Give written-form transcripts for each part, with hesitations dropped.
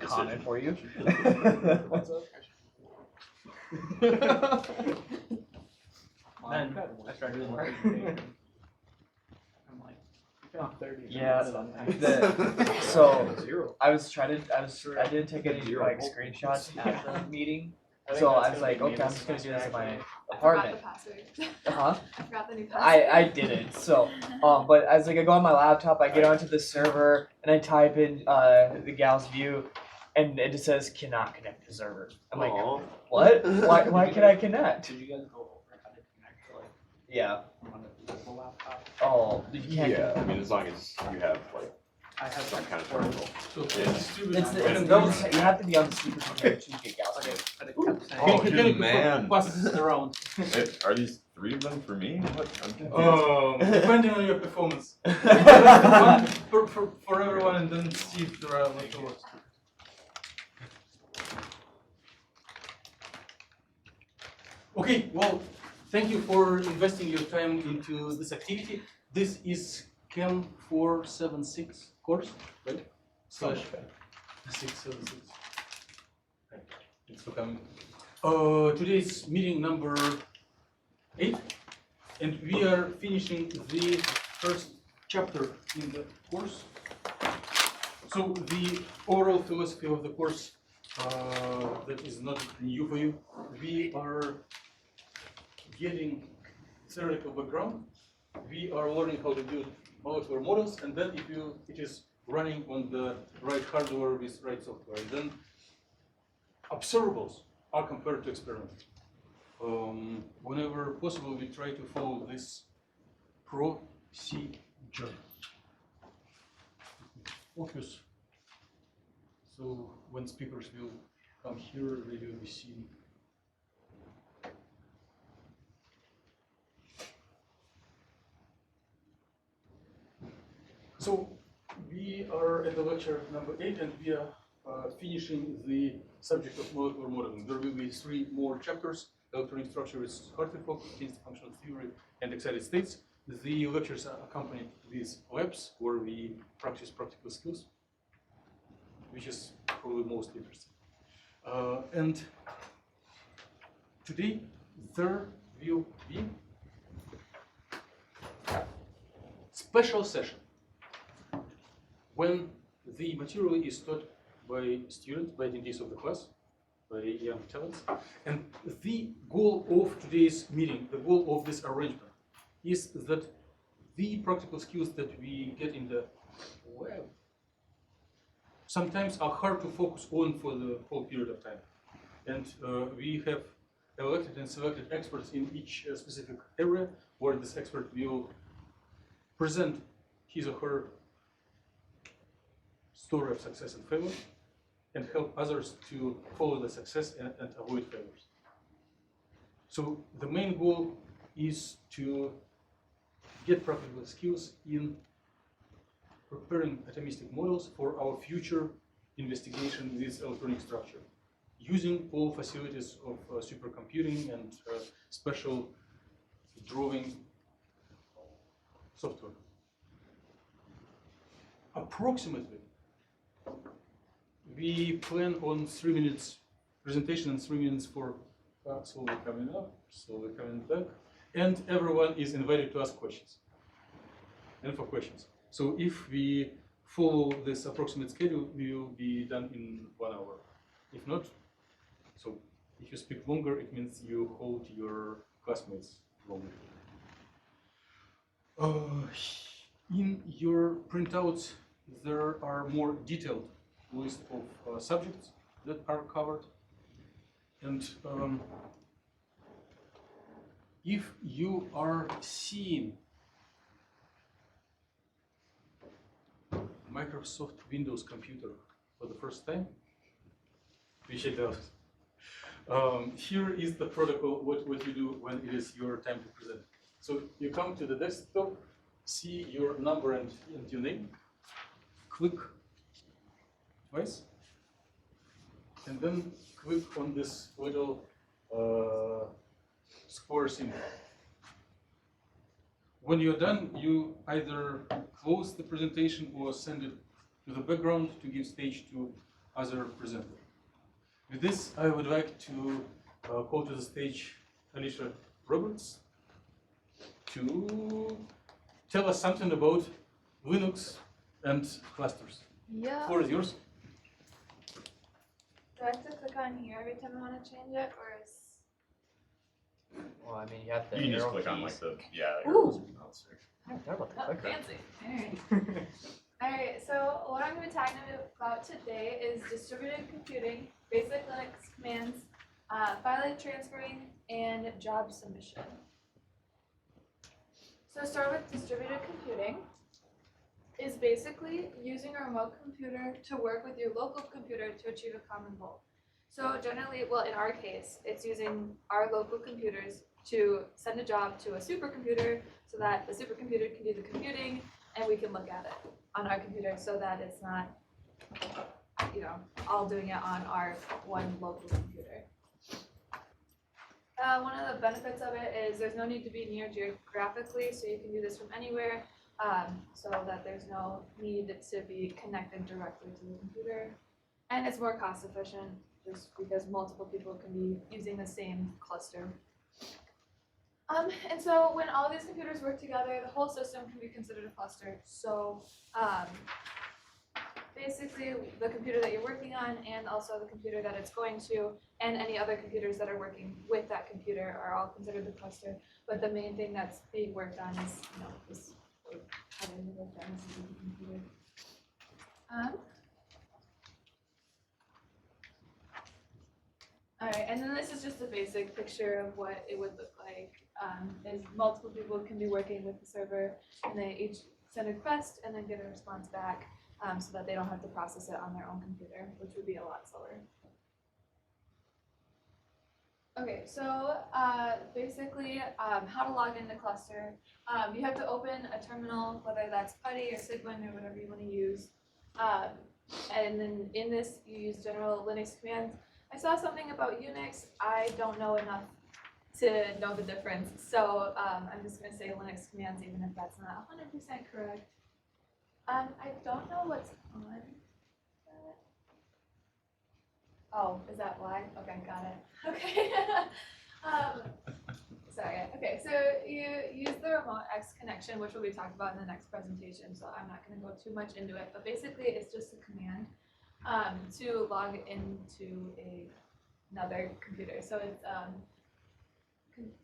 comment for you. What's up? Then I started doing the presentation. I'm like, Yeah. So I didn't take any like screenshots at the meeting. So I was like, okay, I'm just gonna do this in my apartment. I forgot the password. Huh? I forgot the new password. I didn't. So but as like I go on my laptop, I get onto the server and I type in the gausview, and it just says cannot connect to server. I'm like, what? Why can't I connect? Did you guys go over how to connect to like Yeah. on a local laptop? Oh, you can't. Yeah, I mean, as long as you have like I have some like kind of portable. terminal. So You have to be on the supercomputer to get gausview. But it kept saying, Oh, good man. Pass this around. Are these 3 of them for me? What? I'm confused. Depending on your performance. One for everyone, and then see if there are leftovers. Okay, well, thank you for investing your time into this activity. This is CHEM476 course, right? Slash 676. Okay, thanks for coming. Today's meeting number 8, and we are finishing the first chapter in the course. So the overall philosophy of the course that is not new for you. We are getting theoretical background. We are learning how to build molecular models, and then it is running on the right hardware with right software. And then observables are compared to experiments. Whenever possible, we try to follow this procedure. Focus. So when speakers will come here, they will be seen. So we are at the lecture number 8, and we are finishing the subject of molecular modeling. There will be 3 more chapters: electronic structure with Hartree focus, functional theory, and excited states. The lectures are accompanied with labs where we practice practical skills, which is probably most interesting. And today there will be special session when the material is taught by students, by attendees of the class, by young talents. And the goal of today's meeting, the goal of this arrangement, is that the practical skills that we get in the lab sometimes are hard to focus on for the whole period of time. And we have elected and selected experts in each specific area, where this expert will present his or her story of success and failure, and help others to follow the success and avoid failures. So the main goal is to get practical skills in preparing atomistic models for our future investigation with electronic structure, using all facilities of supercomputing and special drawing software. Approximately, we plan on 3 minutes presentation and 3 minutes for slowly coming up, slowly coming back, and everyone is invited to ask questions and for questions. So if we follow this approximate schedule, we will be done in 1 hour. If not, so if you speak longer, it means you hold your classmates longer. In your printouts, there are more detailed list of subjects that are covered. And if you are seeing Microsoft Windows computer for the first time, we check it out. Here is the protocol, what you do when it is your time to present. So you come to the desktop, see your number and your name, click twice, and then click on this little square symbol. When you're done, you either close the presentation or send it to the background to give stage to other presenter. With this, I would like to call to the stage Alicia Roberts to tell us something about Linux and clusters. Yeah. The floor is yours. Do I have to click on here every time I want to change it, or is? Well, I mean, you have the You can just arrow click on keys. like the, yeah. Ooh. arrows. I don't know about the Oh, clicker. fancy. Alright. Alright, so what I'm going to be talking about today is distributed computing, basic Linux commands, file transferring, and job submission. So start with distributed computing is basically using a remote computer to work with your local computer to achieve a common goal. So generally, well, in our case, it's using our local computers to send a job to a supercomputer so that the supercomputer can do the computing and we can look at it on our computer so that it's not, all doing it on our one local computer. One of the benefits of it is there's no need to be near geographically, so you can do this from anywhere, so that there's no need to be connected directly to the computer. And it's more cost efficient just because multiple people can be using the same cluster. And so when all these computers work together, the whole system can be considered a cluster. So basically the computer that you're working on and also the computer that it's going to and any other computers that are working with that computer are all considered the cluster. But the main thing that's being worked on is, this having the genesis of the computer. Alright, and then this is just a basic picture of what it would look like. Is multiple people can be working with the server and they each send a request and then get a response back so that they don't have to process it on their own computer, which would be a lot slower. Okay, so basically how to log into Cluster. You have to open a terminal, whether that's PuTTY or Cygwin or whatever you want to use. And then in this, you use general Linux commands. I saw something about Unix. I don't know enough to know the difference. So I'm just going to say Linux commands, even if that's not 100% correct. I don't know what's on that. Oh, is that why? Okay, got it. Okay. Sorry. Okay, so you use the remote X connection, which will be talked about in the next presentation, so I'm not going to go too much into it. But basically, it's just a command to log into another computer. So it's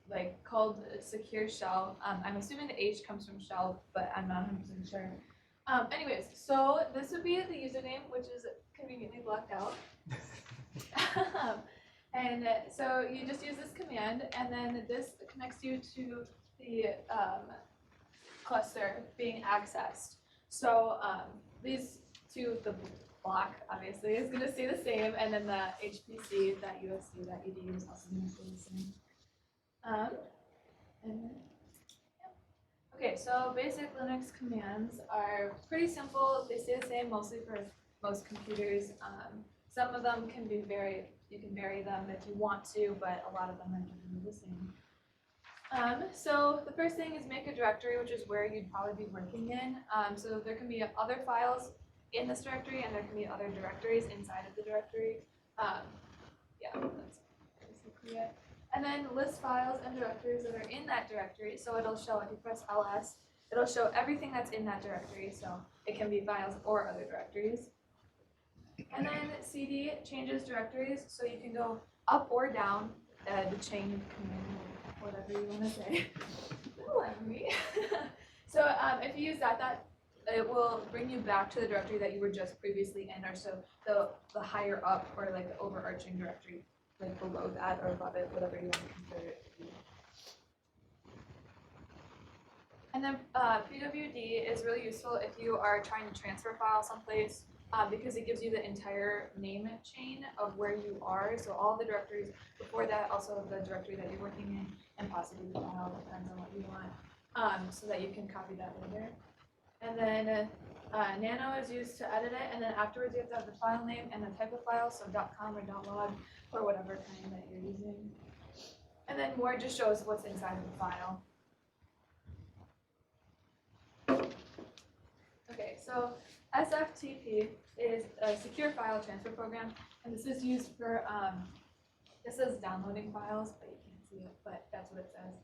like called a secure shell. I'm assuming the H comes from shell, but I'm not 100% sure. Anyways, so this would be the username, which is conveniently blocked out. And so you just use this command, and then this connects you to the cluster being accessed. So these two, the block obviously is going to stay the same, and then the hpc.usc.edu is also going to stay the same. Okay, so basic Linux commands are pretty simple. They stay the same mostly for most computers. Some of them can be you can vary them if you want to, but a lot of them are generally the same. So the first thing is make a directory, which is where you'd probably be working in. So there can be other files in this directory, and there can be other directories inside of the directory. Yeah, that's basically it. And then list files and directories that are in that directory. So it'll show, if you press ls, it'll show everything that's in that directory. So it can be files or other directories. And then cd changes directories, so you can go up or down the chain command, whatever you want to say. me. So if you use that it will bring you back to the directory that you were just previously in, or so the higher up or like the overarching directory, like below that or above it, whatever you want to consider it to be. And then PWD is really useful if you are trying to transfer files someplace. Because it gives you the entire name chain of where you are. So all the directories before that, also the directory that you're working in, and possibly the file, depends on what you want, so that you can copy that later. And then nano is used to edit it, and then afterwards you have to have the file name and the type of file, so .com or .log or whatever kind that you're using. And then more just shows what's inside of the file. Okay, so SFTP is a secure file transfer program, and this is used for, this is downloading files, but you can't see it, but that's what it says.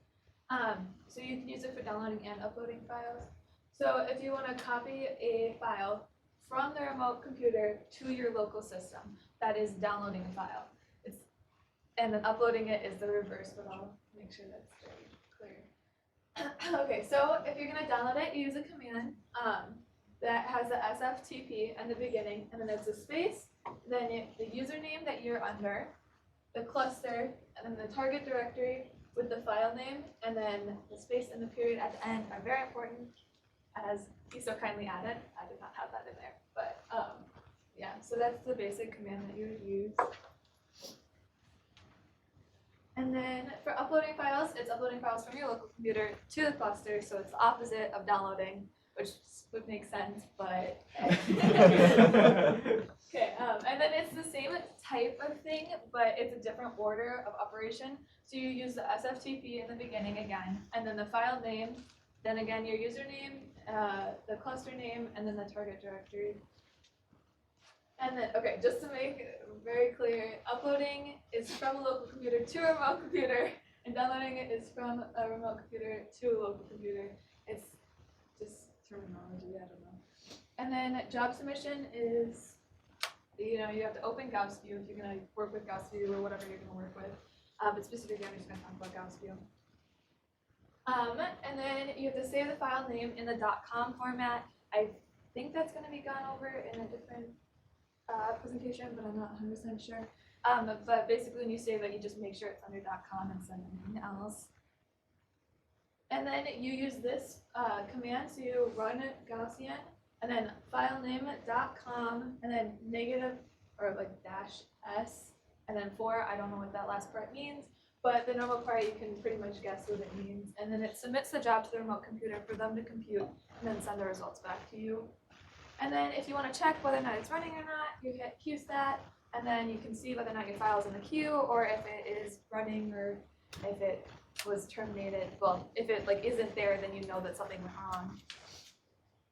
So you can use it for downloading and uploading files. So if you want to copy a file from the remote computer to your local system, that is downloading a file. And then uploading it is the reverse, but I'll make sure that's very clear. Okay, so if you're going to download it, you use a command that has the SFTP in the beginning, and then it's a space, then the username that you're under, the cluster, and then the target directory with the file name, and then the space and the period at the end are very important, as he so kindly added. I did not have that in there, but yeah, so that's the basic command that you would use. And then for uploading files, it's uploading files from your local computer to the cluster, so it's the opposite of downloading, which would make sense, but okay. And then it's the same type of thing, but it's a different order of operation. So you use the SFTP in the beginning again, and then the file name, then again your username, the cluster name, and then the target directory. And then, okay, just to make it very clear, uploading is from a local computer to a remote computer, and downloading it is from a remote computer to a local computer. It's just terminology, I don't know. And then job submission is, you have to open GaussView if you're going to work with GaussView or whatever you're going to work with. But specifically, I'm just going to talk about GaussView. And then you have to save the file name in the .com format. I think that's going to be gone over in a different presentation, but I'm not 100% sure. But basically, when you save it, you just make sure it's under .com and send anything else. And then you use this command to run Gaussian, and then file name .com, and then negative or like -s, and then 4. I don't know what that last part means, but the normal part you can pretty much guess what it means. And then it submits the job to the remote computer for them to compute, and then send the results back to you. And then if you want to check whether or not it's running or not, you hit QStat, and then you can see whether or not your file is in the queue, or if it is running, or if it was terminated. Well, if it isn't there, then you know that something went wrong.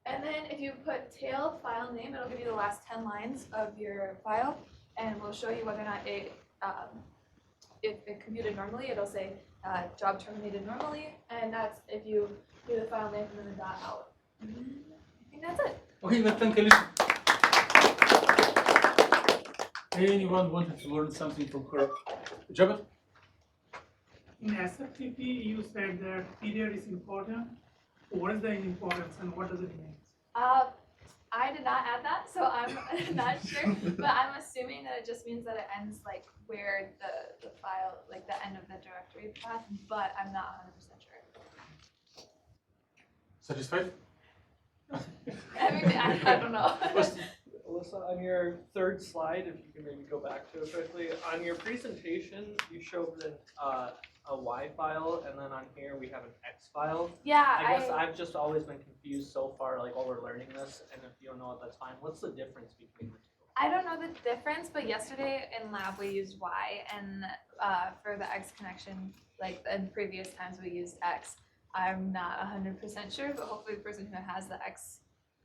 And then if you put tail file name, it'll give you the last 10 lines of your file, and we'll show you whether or not if it computed normally. It'll say job terminated normally, and that's if you do the file name and then the dot out. And I think that's it. Okay, let's thank Alicia. Anyone wanted to learn something from her? Jabba? In SFTP, you said that period is important. What is the importance and what does it mean? I did not add that, so I'm not sure, but I'm assuming that it just means that it ends where the file, the end of the directory path, but I'm not 100% sure. Satisfied? I mean, I don't know. Alyssa, on your third slide, if you can maybe go back to it quickly, on your presentation, you showed a Y file, and then on here we have an X file. Yeah, I guess I've just always been confused so far, while we're learning this, and if you don't know it, that's fine. What's the difference between the two? I don't know the difference, but yesterday in lab we used Y, and for the X connection, in previous times we used X. I'm not 100% sure, but hopefully the person who has the X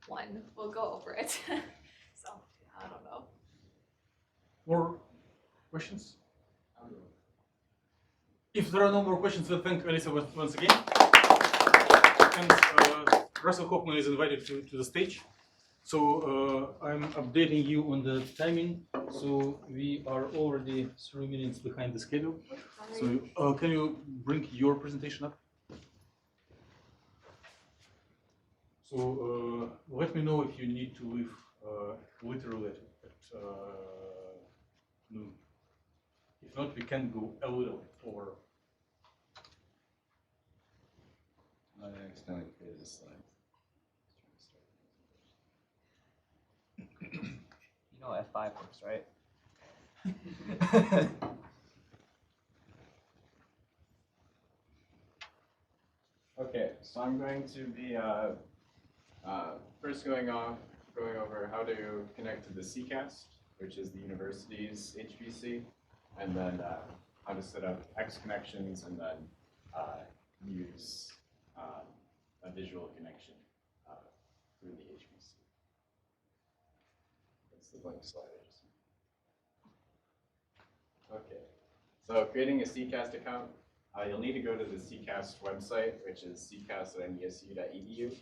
one will go over it. So, I don't know. More questions? If there are no more questions, we'll thank Alyssa once again. And Russell Hoffman is invited to the stage. So I'm updating you on the timing. So we are already 3 minutes behind the schedule. So can you bring your presentation up? So let me know if you need to leave literally at noon. If not, we can go a little over. I accidentally created a slide. You know F5 works, right? Okay, so I'm going to be first going over how to connect to the CCAST, which is the university's HPC, and then how to set up X connections, and then use a visual connection through the HPC. the blank slide. Okay, so creating a CCAST account, you'll need to go to the CCAST website, which is ccast.ndesu.edu,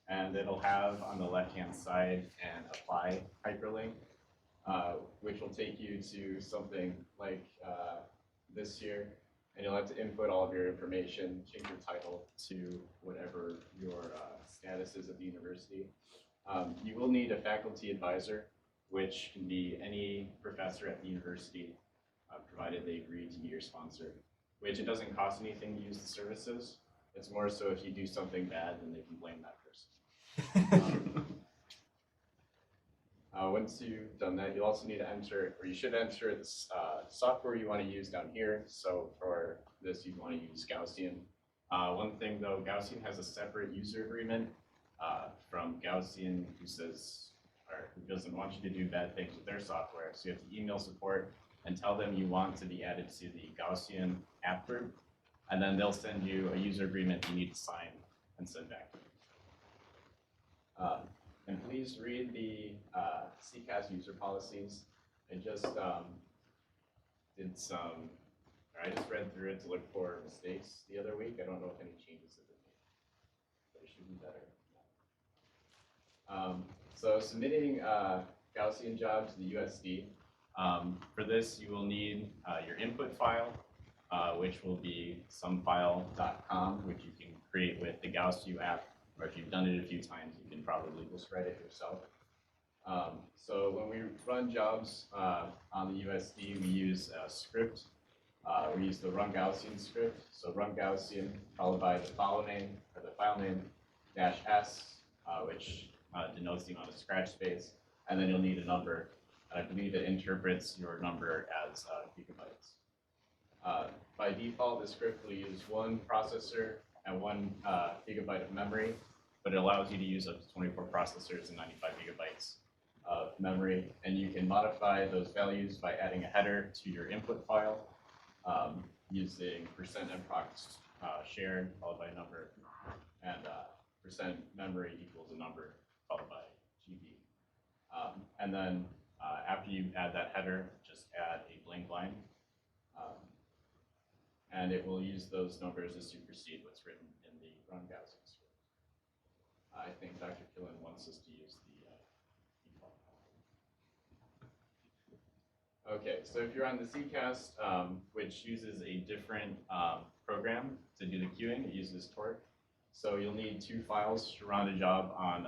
and it'll have on the left-hand side an apply hyperlink, which will take you to something like this here, and you'll have to input all of your information, change your title to whatever your status is at the university. You will need a faculty advisor, which can be any professor at the university, provided they agree to be your sponsor, which it doesn't cost anything to use the services. It's more so if you do something bad, then they can blame that person. Once you've done that, you'll also need to enter, or you should enter the software you want to use down here. So for this, you want to use Gaussian. One thing though, Gaussian has a separate user agreement from Gaussian, who says, or who doesn't want you to do bad things with their software. So you have to email support and tell them you want to be added to the Gaussian app group, and then they'll send you a user agreement you need to sign and send back. And please read the CCAST user policies. I just did some, or I just read through it to look for mistakes the other week. I don't know if any changes have been made, but it should be better. So submitting Gaussian job to the USD. For this, you will need your input file, which will be somefile.com, which you can create with the GaussView app, or if you've done it a few times, you can probably just write it yourself. So when we run jobs on the USD, we use a script. We use the run Gaussian script. So run Gaussian followed by the file name, or the file name -s, which denotes the amount of scratch space, and then you'll need a number. I believe it interprets your number as gigabytes. By default, the script will use one processor and 1 gigabyte of memory, but it allows you to use up to 24 processors and 95 gigabytes of memory. And you can modify those values by adding a header to your input file using %mproc shared followed by a number, and %memory equals a number followed by GB. And then after you add that header, just add a blank line. And it will use those numbers to supersede what's written in the run Gaussian script. I think Dr. Killen wants us to use the default. Okay, so if you're on the CCAST, which uses a different program to do the queuing, it uses Torque. So you'll need 2 files to run a job on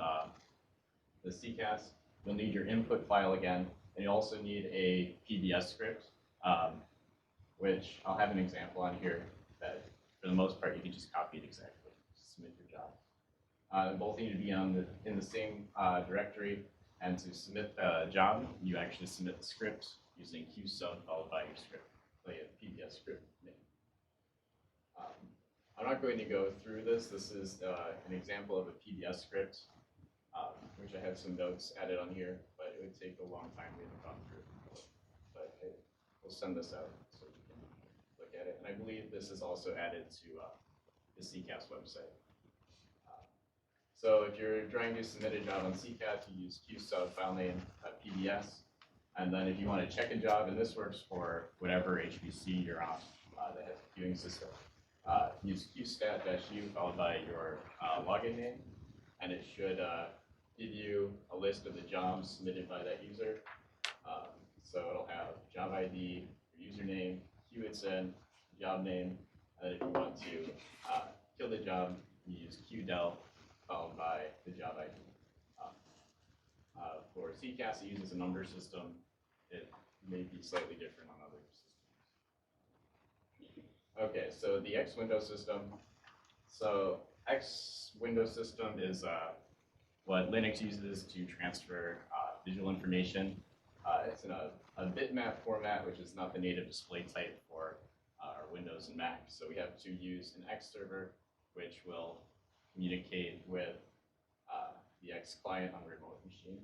the CCAST. You'll need your input file again, and you also need a PBS script, which I'll have an example on here that for the most part you can just copy it exactly to submit your job. Both need to be in the same directory, and to submit the job, you actually submit the script using qsub followed by your script, like a PBS script name. I'm not going to go through this. This is an example of a PBS script, which I have some notes added on here, but it would take a long time. We haven't gone through it. But we'll send this out so you can look at it. And I believe this is also added to the CCAST website. So if you're trying to submit a job on CCAST, you use qsub file name PBS. And then if you want to check a job, and this works for whatever HPC you're on that has a queuing system, use qstat-u followed by your login name, and it should give you a list of the jobs submitted by that user. So it'll have job ID, your username, queue it's in, job name, and if you want to kill the job, you use qdel followed by the job ID. For CCAST, it uses a number system. It may be slightly different on other systems. Okay, so the X window system. So X window system is what Linux uses to transfer visual information. It's in a bitmap format, which is not the native display type for our Windows and Mac. So we have to use an X server, which will communicate with the X client on the remote machine.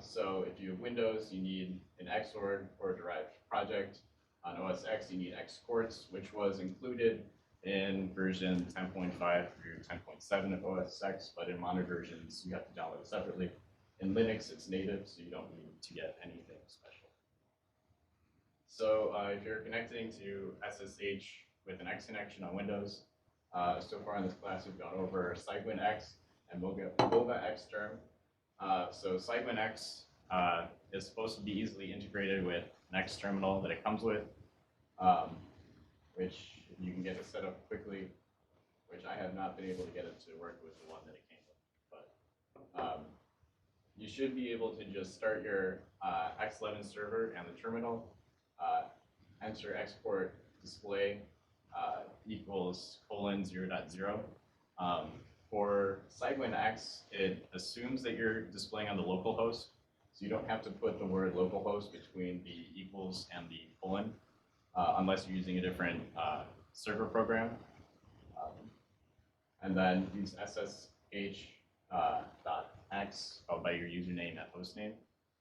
So if you have Windows, you need an Xorg or a derived project. On OS X, you need Xquartz, which was included in version 10.5 through 10.7 of OS X, but in mono versions, you have to download it separately. In Linux, it's native, so you don't need to get anything special. So if you're connecting to SSH with an X connection on Windows, so far in this class we've gone over SiteWinX and MogaX term. So SiteWinX is supposed to be easily integrated with an X terminal that it comes with, which you can get it set up quickly, which I have not been able to get it to work with the one that it came with. But you should be able to just start your X11 server and the terminal, enter export display equals :0.0. For SiteWinX, it assumes that you're displaying on the local host, so you don't have to put the word localhost between the equals and the colon, unless you're using a different server program. And then use SSH .x followed by your username and hostname.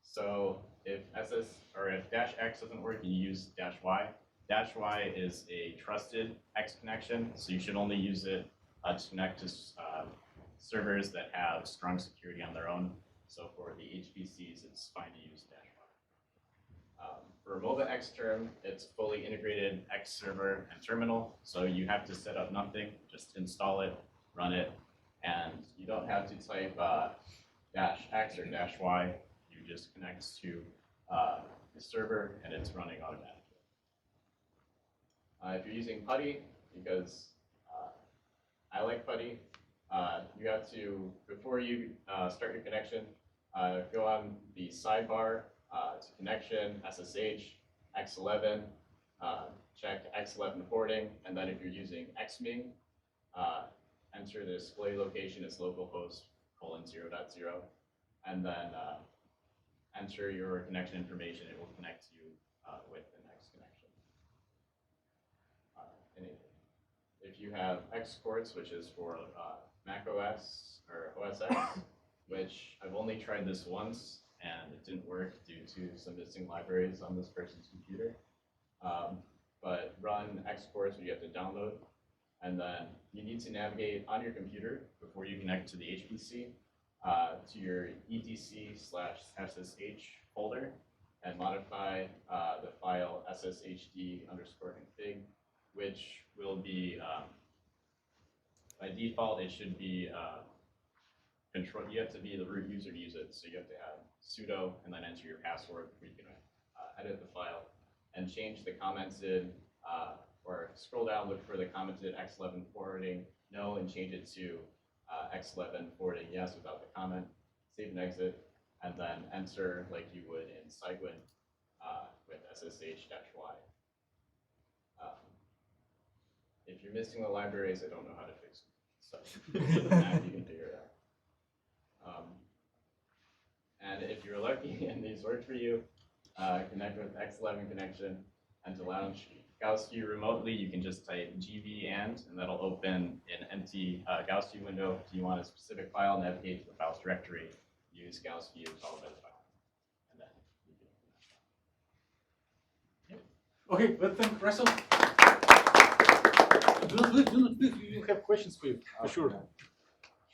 So if -x doesn't work, you use -y. -y is a trusted X connection, so you should only use it to connect to servers that have strong security on their own. So for the HPCs, it's fine to use -y. For MogaX term, it's fully integrated X server and terminal, so you have to set up nothing, just install it, run it, and you don't have to type -x or -y. You just connect to the server and it's running automatically. If you're using PuTTY, because I like PuTTY, you have to, before you start your connection, go on the sidebar to connection, SSH, X11, check X11 porting, and then if you're using Xming, enter the display location as localhost :0.0, and then enter your connection information. It will connect you with the next connection. If you have Xports, which is for Mac OS or OS X, which I've only tried this once and it didn't work due to some missing libraries on this person's computer. But run Xports, you have to download, and then you need to navigate on your computer before you connect to the HPC to your etc/ssh folder and modify the file sshd_config, which will be, by default, it should be control. You have to be the root user to use it, so you have to have sudo and then enter your password before you can edit the file and change the commented, or scroll down, look for the commented X11 forwarding no, and change it to X11 forwarding yes without the comment. Save and exit, and then enter like you would in SiteWin with SSH-y. If you're missing the libraries, I don't know how to fix them. So with the Mac, you can figure it out. And if you're lucky and these work for you, connect with X11 connection, and to launch gausview remotely, you can just type gv and that'll open an empty gausview window. If you want a specific file, navigate to the files directory, use gausview followed by the file, and then you can. Okay, well, thank you, Russell. Do not leave. We will have questions for you, for sure.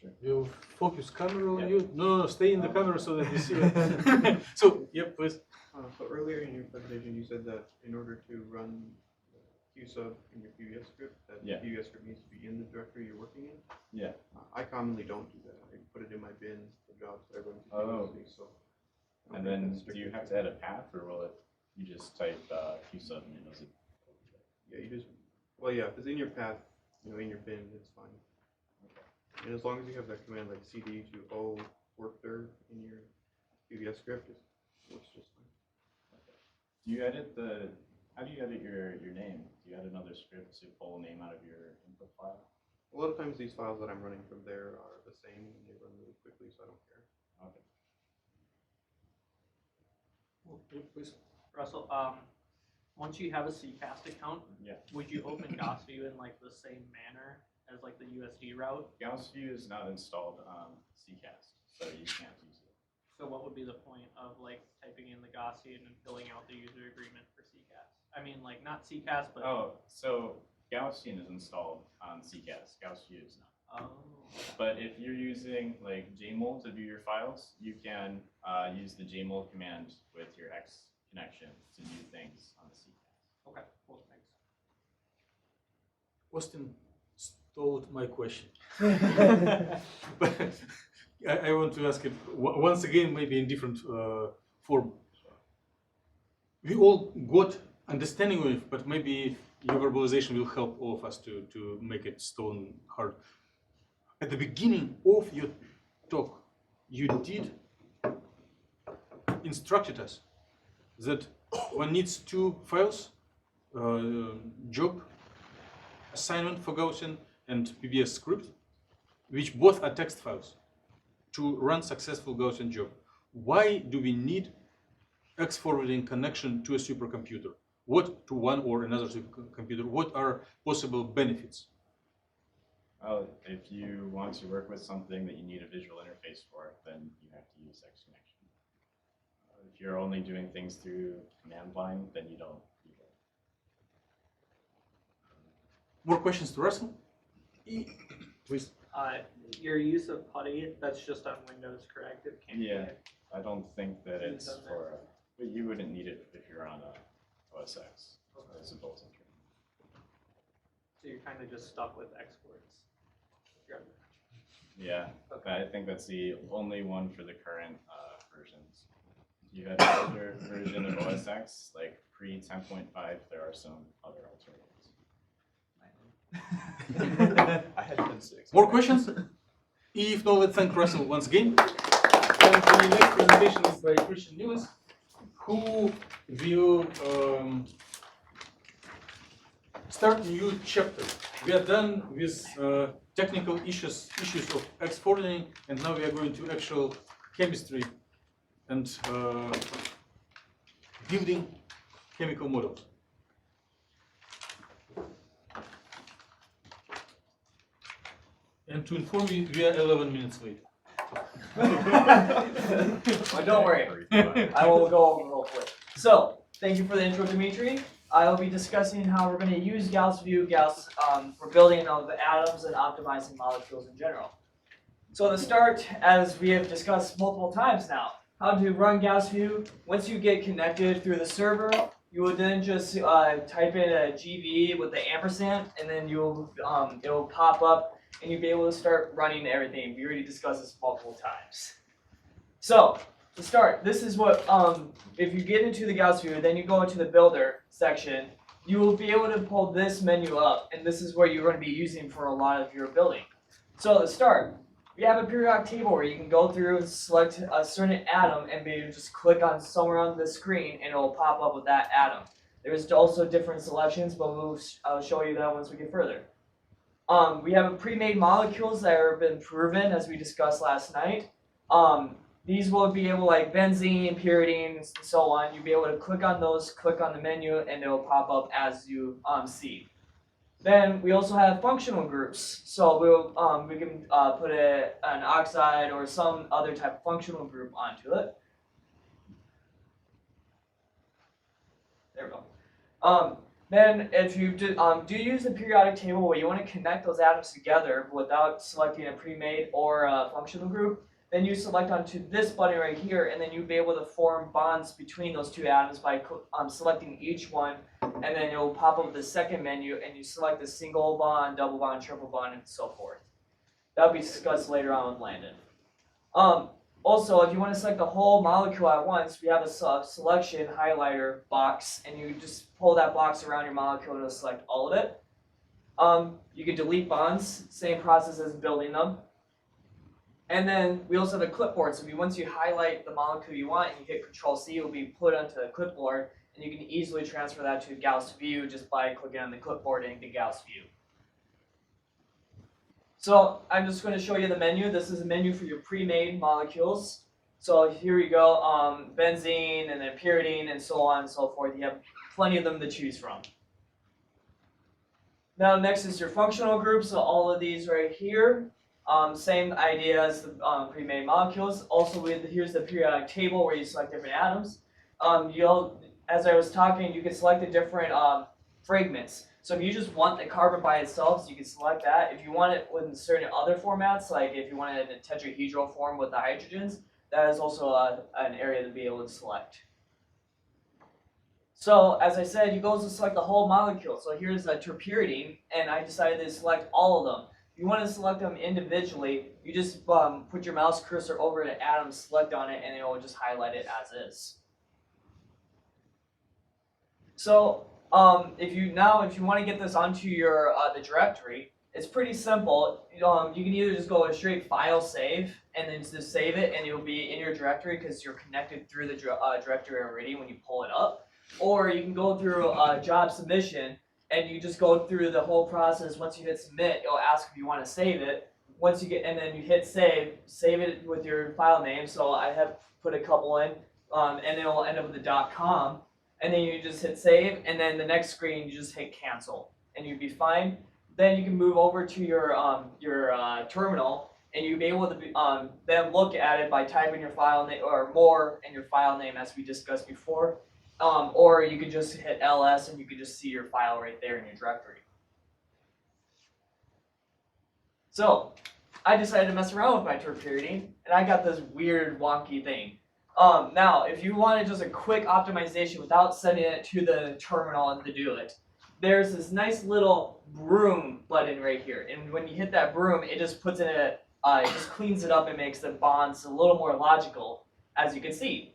Sure. You focus camera on you. No, stay in the camera so that you see it. So, yep, please. So earlier in your presentation, you said that in order to run qsub in your PBS script, that Yeah. the PBS script needs to be in the directory you're working in. Yeah. I commonly don't do that. I put it in my bin for jobs that I run Oh. continuously. So. I don't And think then that's do you strict. have to add a path, or will it? You just type qsub and it knows it. Yeah, you just. Well, yeah, if it's in your path, in your bin, it's fine. And as long as you have that command like cd to o workdir in your PBS script, it works just fine. Do you edit the? How do you edit your name? Do you add another script to pull a name out of your input file? A lot of times these files that I'm running from there are the same and they run really quickly, so I don't care. Okay. Yep, please. Russell, once you have a CCast account, Yeah. would you open gausview in like the same manner as like the USD route? gausview is not installed on CCast, so you can't use it. So what would be the point of like typing in the Gaussian and filling out the user agreement for CCast? I mean, like not CCast, but Oh, so Gaussian is installed on CCast. gausview is not. Oh. But if you're using like jmol to view your files, you can use the jmol command with your X connection to view things on the CCAS. Okay, cool, thanks. Austin stole my question. But I want to ask it once again, maybe in different form. We all got understanding of it, but maybe your verbalization will help all of us to make it stone hard. At the beginning of your talk, you did instructed us that one needs two files, job assignment for Gaussian and PBS script, which both are text files, to run successful Gaussian job. Why do we need X forwarding connection to a supercomputer? What to one or another supercomputer? What are possible benefits? Well, if you want to work with something that you need a visual interface for, then you have to use X connection. If you're only doing things through command line, then you don't need it. More questions to Russell? Please. Your use of PuTTY, that's just on Windows, correct? It can't Yeah. be. I don't think that Isn't it's done that. for, but you wouldn't need it if you're on a OS X. It's a built-in term. So you're kind of just stuck with exports. Yeah, Okay. I think that's the only one for the current versions. If you had an older version of OS X, like pre 10.5, there are some other alternatives. I had 10.6. More questions? If not, let's thank Russell once again. And the next presentation is by Christian Lewis, who will start a new chapter. We are done with technical issues of X forwarding, and now we are going to actual chemistry and building chemical models. And to inform you, we are 11 minutes late. Well, don't worry. I will go over real quick. So, thank you for the intro, Dimitri. I will be discussing how we're going to use gausview for building of the atoms and optimizing molecules in general. So to start, as we have discussed multiple times now, how to run gausview. Once you get connected through the server, you will then just type in a GV with the ampersand, and then you'll it'll pop up, and you'll be able to start running everything. We already discussed this multiple times. So, to start, this is what, if you get into the gausview, then you go into the builder section, you will be able to pull this menu up, and this is what you're going to be using for a lot of your building. So to start, we have a periodic table where you can go through and select a certain atom and be able to just click on somewhere on the screen and it will pop up with that atom. There's also different selections, but I'll show you that once we get further. We have pre-made molecules that have been proven, as we discussed last night. These will be able, like benzene, pyridine, and so on. You'll be able to click on those, click on the menu, and it will pop up as you see. Then we also have functional groups. So we can put an oxide or some other type of functional group onto it. There we go. Then if you do use the periodic table where you want to connect those atoms together without selecting a pre-made or a functional group, then you select onto this button right here, and then you'll be able to form bonds between those two atoms by selecting each one, and then it will pop up the second menu, and you select the single bond, double bond, triple bond, and so forth. That'll be discussed later on with Landon. Also, if you want to select the whole molecule at once, we have a selection highlighter box, and you just pull that box around your molecule to select all of it. You can delete bonds, same process as building them. And then we also have a clipboard, so once you highlight the molecule you want and you hit Control-C, it will be put onto the clipboard, and you can easily transfer that to Gauss view just by clicking on the clipboard and the Gauss view. So I'm just going to show you the menu. This is a menu for your pre-made molecules. So here we go, benzene and then pyridine and so on and so forth. You have plenty of them to choose from. Now next is your functional group, so all of these right here. Same idea as the pre-made molecules. Also, here's the periodic table where you select different atoms. As I was talking, you can select the different fragments. So if you just want the carbon by itself, so you can select that. If you want it with certain other formats, like if you want it in a tetrahedral form with the hydrogens, that is also an area to be able to select. So as I said, you go to select the whole molecule. So here's a terpyridine, and I decided to select all of them. If you want to select them individually, you just put your mouse cursor over the atom, select on it, and it will just highlight it as is. So if you want to get this onto your the directory, it's pretty simple. You can either just go to straight file save and then just save it, and it'll be in your directory because you're connected through the directory already when you pull it up. Or you can go through job submission, and you just go through the whole process. Once you hit submit, it'll ask if you want to save it. Once you get, and then you hit save it with your file name. So I have put a couple in, and it'll end up with the .com. And then you just hit save, and then the next screen you just hit cancel, and you'd be fine. Then you can move over to your terminal, and you'll be able to then look at it by typing your file name or more in your file name as we discussed before, or you could just hit ls and you could just see your file right there in your directory. So I decided to mess around with my terpyridine, and I got this weird wonky thing. Now, if you wanted just a quick optimization without sending it to the terminal and to do it, there's this nice little broom button right here. And when you hit that broom, it just puts in it just cleans it up and makes the bonds a little more logical, as you can see.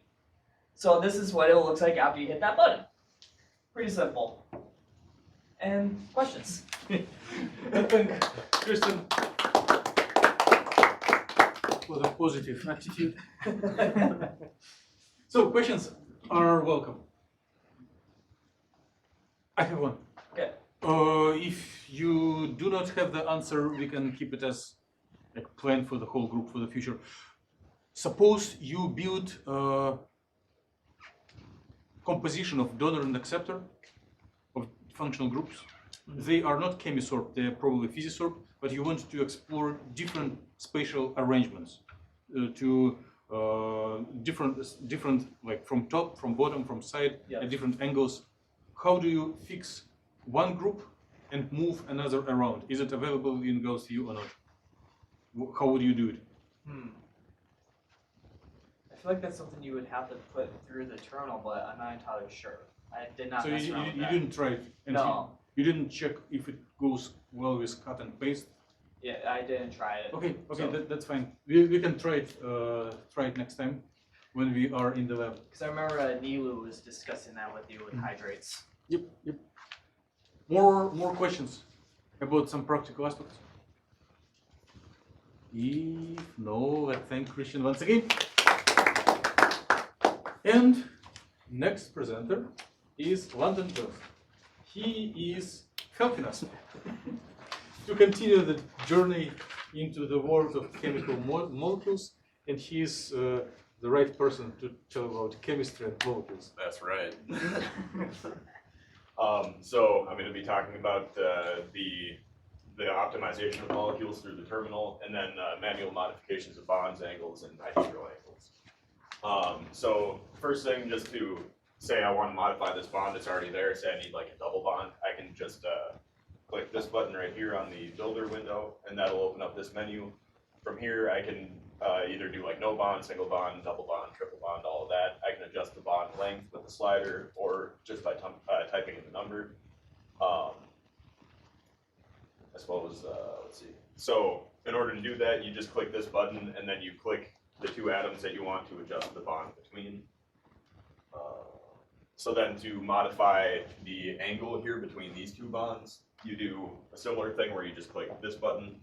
So this is what it looks like after you hit that button. Pretty simple. And questions? I think Kristen, with a positive attitude. So questions are welcome. I have one. Okay. If you do not have the answer, we can keep it as a plan for the whole group for the future. Suppose you build a composition of donor and acceptor of functional groups. They are not chemisorp, they are probably physisorp, but you want to explore different spatial arrangements to different like from top, from bottom, from side, at different angles. How do you fix one group and move another around? Is it available in gausview or not? How would you do it? I feel like that's something you would have to put through the terminal, but I'm not entirely sure. I did not mess around with you that. didn't try it? And No. You didn't check if it goes well with cut and paste? Yeah, I didn't try it. Okay, So- that's fine. We can try it next time when we are in the lab. Because I remember Nilu was discussing that with you with hydrates. Yep. More questions about some practical aspects? If no, let's thank Christian once again. And next presenter is London Jones. He is helping us to continue the journey into the world of chemical molecules, and he is the right person to tell about chemistry and molecules. That's right. So I'm going to be talking about the optimization of molecules through the terminal, and then manual modifications of bonds, angles, and dihedral angles. So first thing, just to say I want to modify this bond that's already there, say I need like a double bond, I can just click this button right here on the builder window, and that'll open up this menu. From here, I can either do like no bond, single bond, double bond, triple bond, all of that. I can adjust the bond length with the slider or just by typing in the number. I suppose, let's see. So in order to do that, you just click this button and then you click the two atoms that you want to adjust the bond between. So then to modify the angle here between these two bonds, you do a similar thing where you just click this button,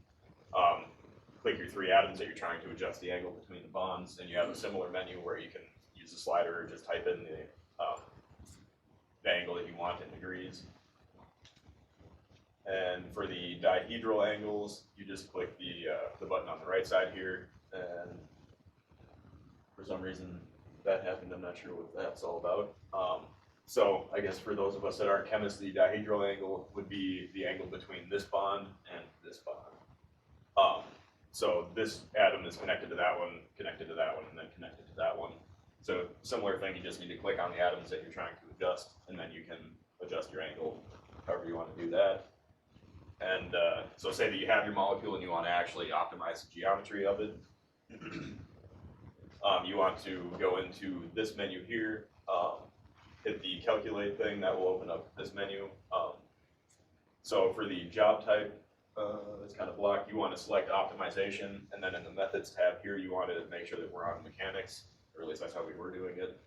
click your three atoms that you're trying to adjust the angle between the bonds, and you have a similar menu where you can use the slider or just type in the angle that you want in degrees. And for the dihedral angles, you just click the button on the right side here, and for some reason that happened. I'm not sure what that's all about. So I guess for those of us that aren't chemists, the dihedral angle would be the angle between this bond and this bond. So this atom is connected to that one, and then connected to that one. So similar thing, you just need to click on the atoms that you're trying to adjust, and then you can adjust your angle, however you want to do that. And so say that you have your molecule and you want to actually optimize the geometry of it. You want to go into this menu here, hit the calculate thing, that will open up this menu. So for the job type, it's kind of blocked, you want to select optimization, and then in the methods tab here, you want to make sure that we're on mechanics, or at least that's how we were doing it.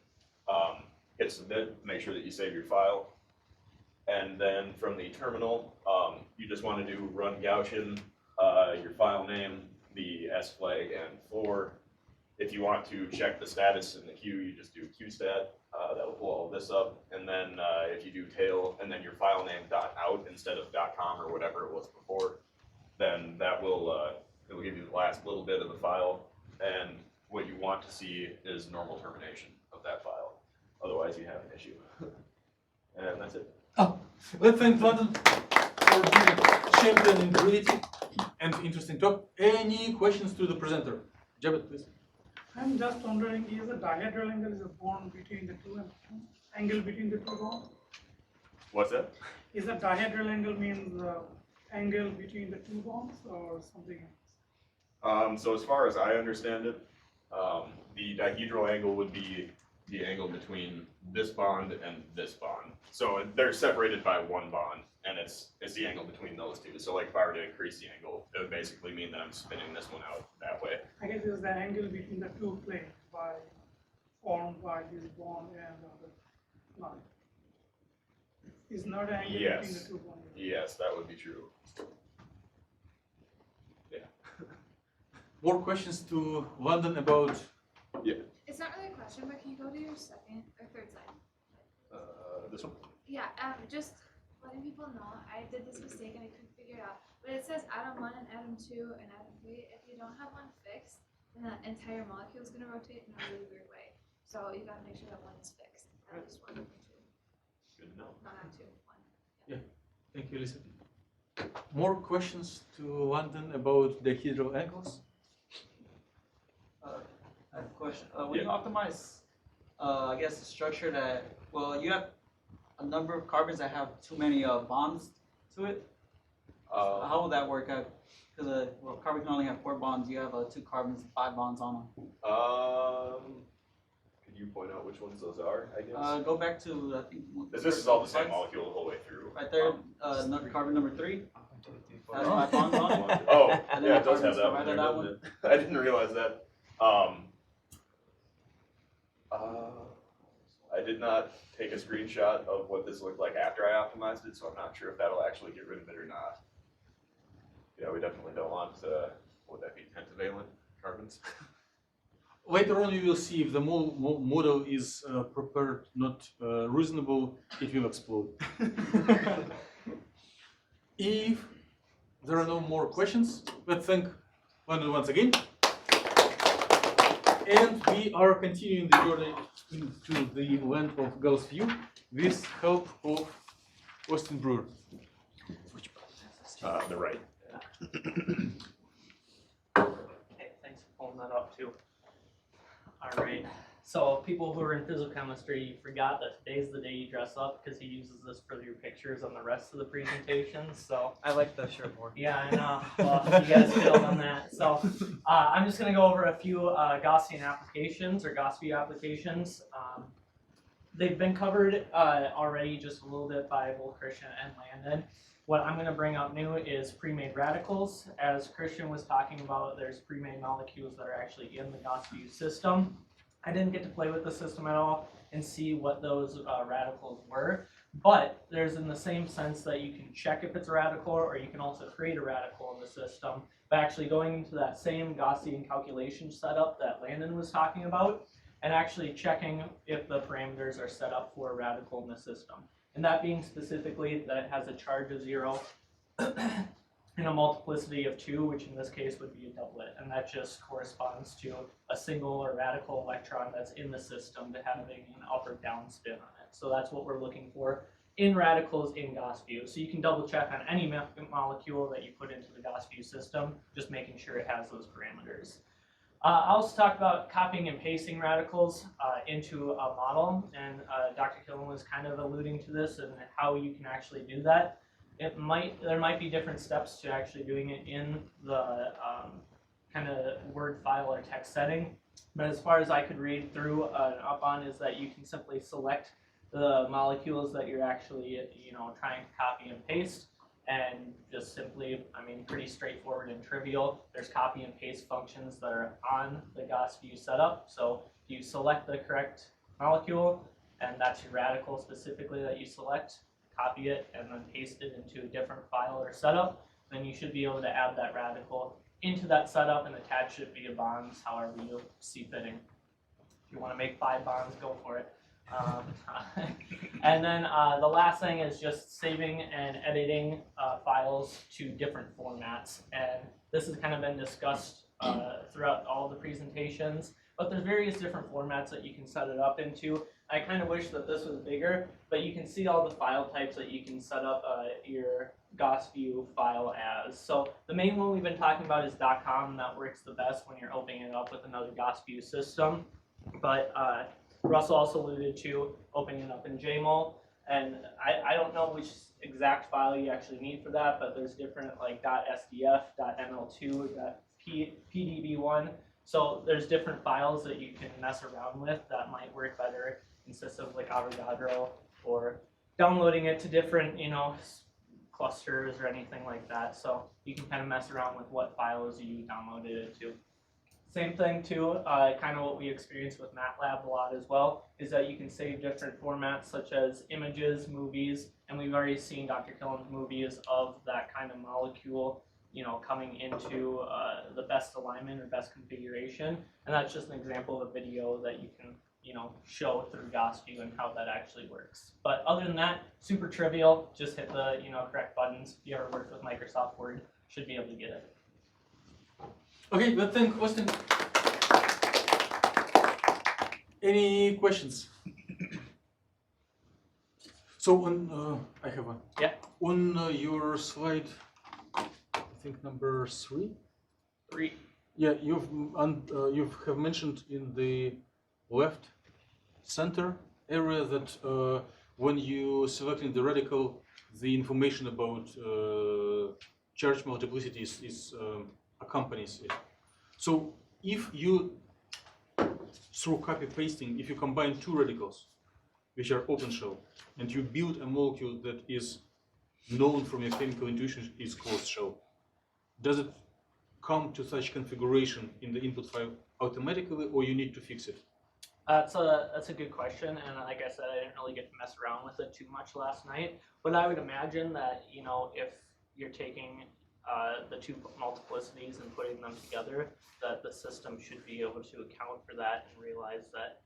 Hit submit, make sure that you save your file. And then from the terminal, you just want to do run Gaussian, your file name, the S flag, and floor. If you want to check the status in the queue, you just do qstat. That will pull all of this up. And then if you do tail and then your file name .out instead of .com or whatever it was before, then that will it will give you the last little bit of the file. And what you want to see is normal termination of that file. Otherwise, you have an issue. And that's it. Oh, let's thank London for being champion in creativity and interesting talk. Any questions to the presenter? Jabet, please. I'm just wondering, is a dihedral angle is a bond between the two angle between the two bonds? What's that? Is a dihedral angle means angle between the two bonds or something else? So as far as I understand it, the dihedral angle would be the angle between this bond and this bond. So they're separated by one bond, and it's the angle between those two. So like if I were to increase the angle, it would basically mean that I'm spinning this one out that way. I guess it's the angle between the two planes formed by this bond and the other line. It's not an angle between the two bonds. Yes, that would be true. Yeah. More questions to London about? It's not really a question, but can you go to your second or third slide? This one? Yeah, just letting people know, I did this mistake and I couldn't figure it out. But it says atom 1 and atom 2 and atom 3. If you don't have one fixed, then the entire molecule is going to rotate in a really weird way. So you got to make sure that one is fixed. Not just 1 or 2. Good to know. Not atom 2, 1. Yeah, thank you, Lisa. More questions to London about the dihedral angles? I have a question. When you optimize, I guess, a structure that, well, you have a number of carbons that have too many bonds to it. How will that work out? Because well, carbon can only have 4 bonds. You have 2 carbons, 5 bonds on them. Could you point out which ones those are, I guess? Go back to, I think. This is all the same molecule the whole way through. Right there, carbon number 3. Has 5 bonds on it. Oh, And then yeah, the it does have carbons that one right there, on that doesn't it? I didn't realize that. I did not take a screenshot of what this looked like after I optimized it, so I'm not sure if that'll actually get rid of it or not. Yeah, we definitely don't want, what would that be, pentavalent carbons? Later on, you will see if the model is prepared not reasonable, it will explode. If there are no more questions, let's thank London once again. And we are continuing the journey into the land of gausview with help of Austin Brewer. The right. Okay, thanks for pulling that up too. All right, so people who are in physical chemistry forgot that today's the day you dress up because he uses this for your pictures on the rest of the presentations, so. I like the shirt more. Yeah, I know. Well, you guys failed on that. So I'm just going to go over a few Gaussian applications or gausview applications. They've been covered already just a little bit by both Christian and Landon. What I'm going to bring up new is pre-made radicals. As Christian was talking about, there's pre-made molecules that are actually in the gausview system. I didn't get to play with the system at all and see what those radicals were. But there's in the same sense that you can check if it's a radical, or you can also create a radical in the system by actually going into that same Gaussian calculation setup that Landon was talking about and actually checking if the parameters are set up for a radical in the system. And that being specifically that it has a charge of 0 and a multiplicity of 2, which in this case would be a doublet. And that just corresponds to a single or radical electron that's in the system to having an up or down spin on it. So that's what we're looking for in radicals in gausview. So you can double check on any molecule that you put into the gausview system, just making sure it has those parameters. I also talked about copying and pasting radicals into a model, and Dr. Killen was kind of alluding to this and how you can actually do that. There might be different steps to actually doing it in the kind of Word file or text setting, but as far as I could read through and up on is that you can simply select the molecules that you're actually trying to copy and paste, and just simply, I mean, pretty straightforward and trivial. There's copy and paste functions that are on the gausview setup. So you select the correct molecule, and that's your radical specifically that you select, copy it, and then paste it into a different file or setup. Then you should be able to add that radical into that setup and attach it via bonds, however you see fitting. If you want to make 5 bonds, go for it. And then the last thing is just saving and editing files to different formats. And this has kind of been discussed throughout all the presentations, but there's various different formats that you can set it up into. I kind of wish that this was bigger, but you can see all the file types that you can set up your gausview file as. So the main one we've been talking about is .com. That works the best when you're opening it up with another gausview system. But Russell also alluded to opening it up in jmol, and I don't know which exact file you actually need for that, but there's different like .sdf, .ml2, .pdb1. So there's different files that you can mess around with that might work better in systems like Avogadro, or downloading it to different clusters or anything like that. So you can kind of mess around with what files you downloaded it to. Same thing too, kind of what we experience with MATLAB a lot as well, is that you can save different formats such as images, movies, and we've already seen Dr. Killen's movies of that kind of molecule, coming into the best alignment or best configuration. And that's just an example of a video that you can, show through gausview and how that actually works. But other than that, super trivial, just hit the, correct buttons. If you ever worked with Microsoft Word, should be able to get it. Okay, but then question. Any questions? So on, I have one. Yeah. On your slide, I think number 3. 3. Yeah, you have mentioned in the left center area that when you selecting the radical, the information about charge multiplicities is accompanies it. So if you, through copy pasting, if you combine 2 radicals, which are open shell, and you build a molecule that is known from your chemical intuition is closed shell, does it come to such configuration in the input file automatically, or you need to fix it? That's a good question, and like I said, I didn't really get to mess around with it too much last night. But I would imagine that if you're taking the 2 multiplicities and putting them together, that the system should be able to account for that and realize that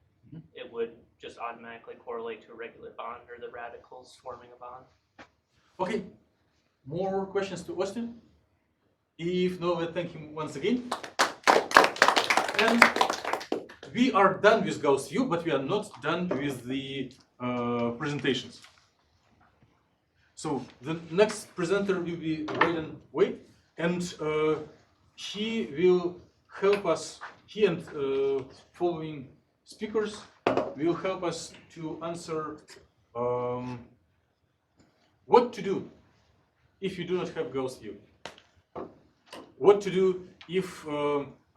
it would just automatically correlate to a regular bond or the radicals forming a bond. Okay, more questions to Austin? If no, let's thank him once again. And we are done with gausview, but we are not done with the presentations. So the next presenter will be Braden Wade, and he will help us, he and following speakers will help us to answer what to do if you do not have gausview. What to do if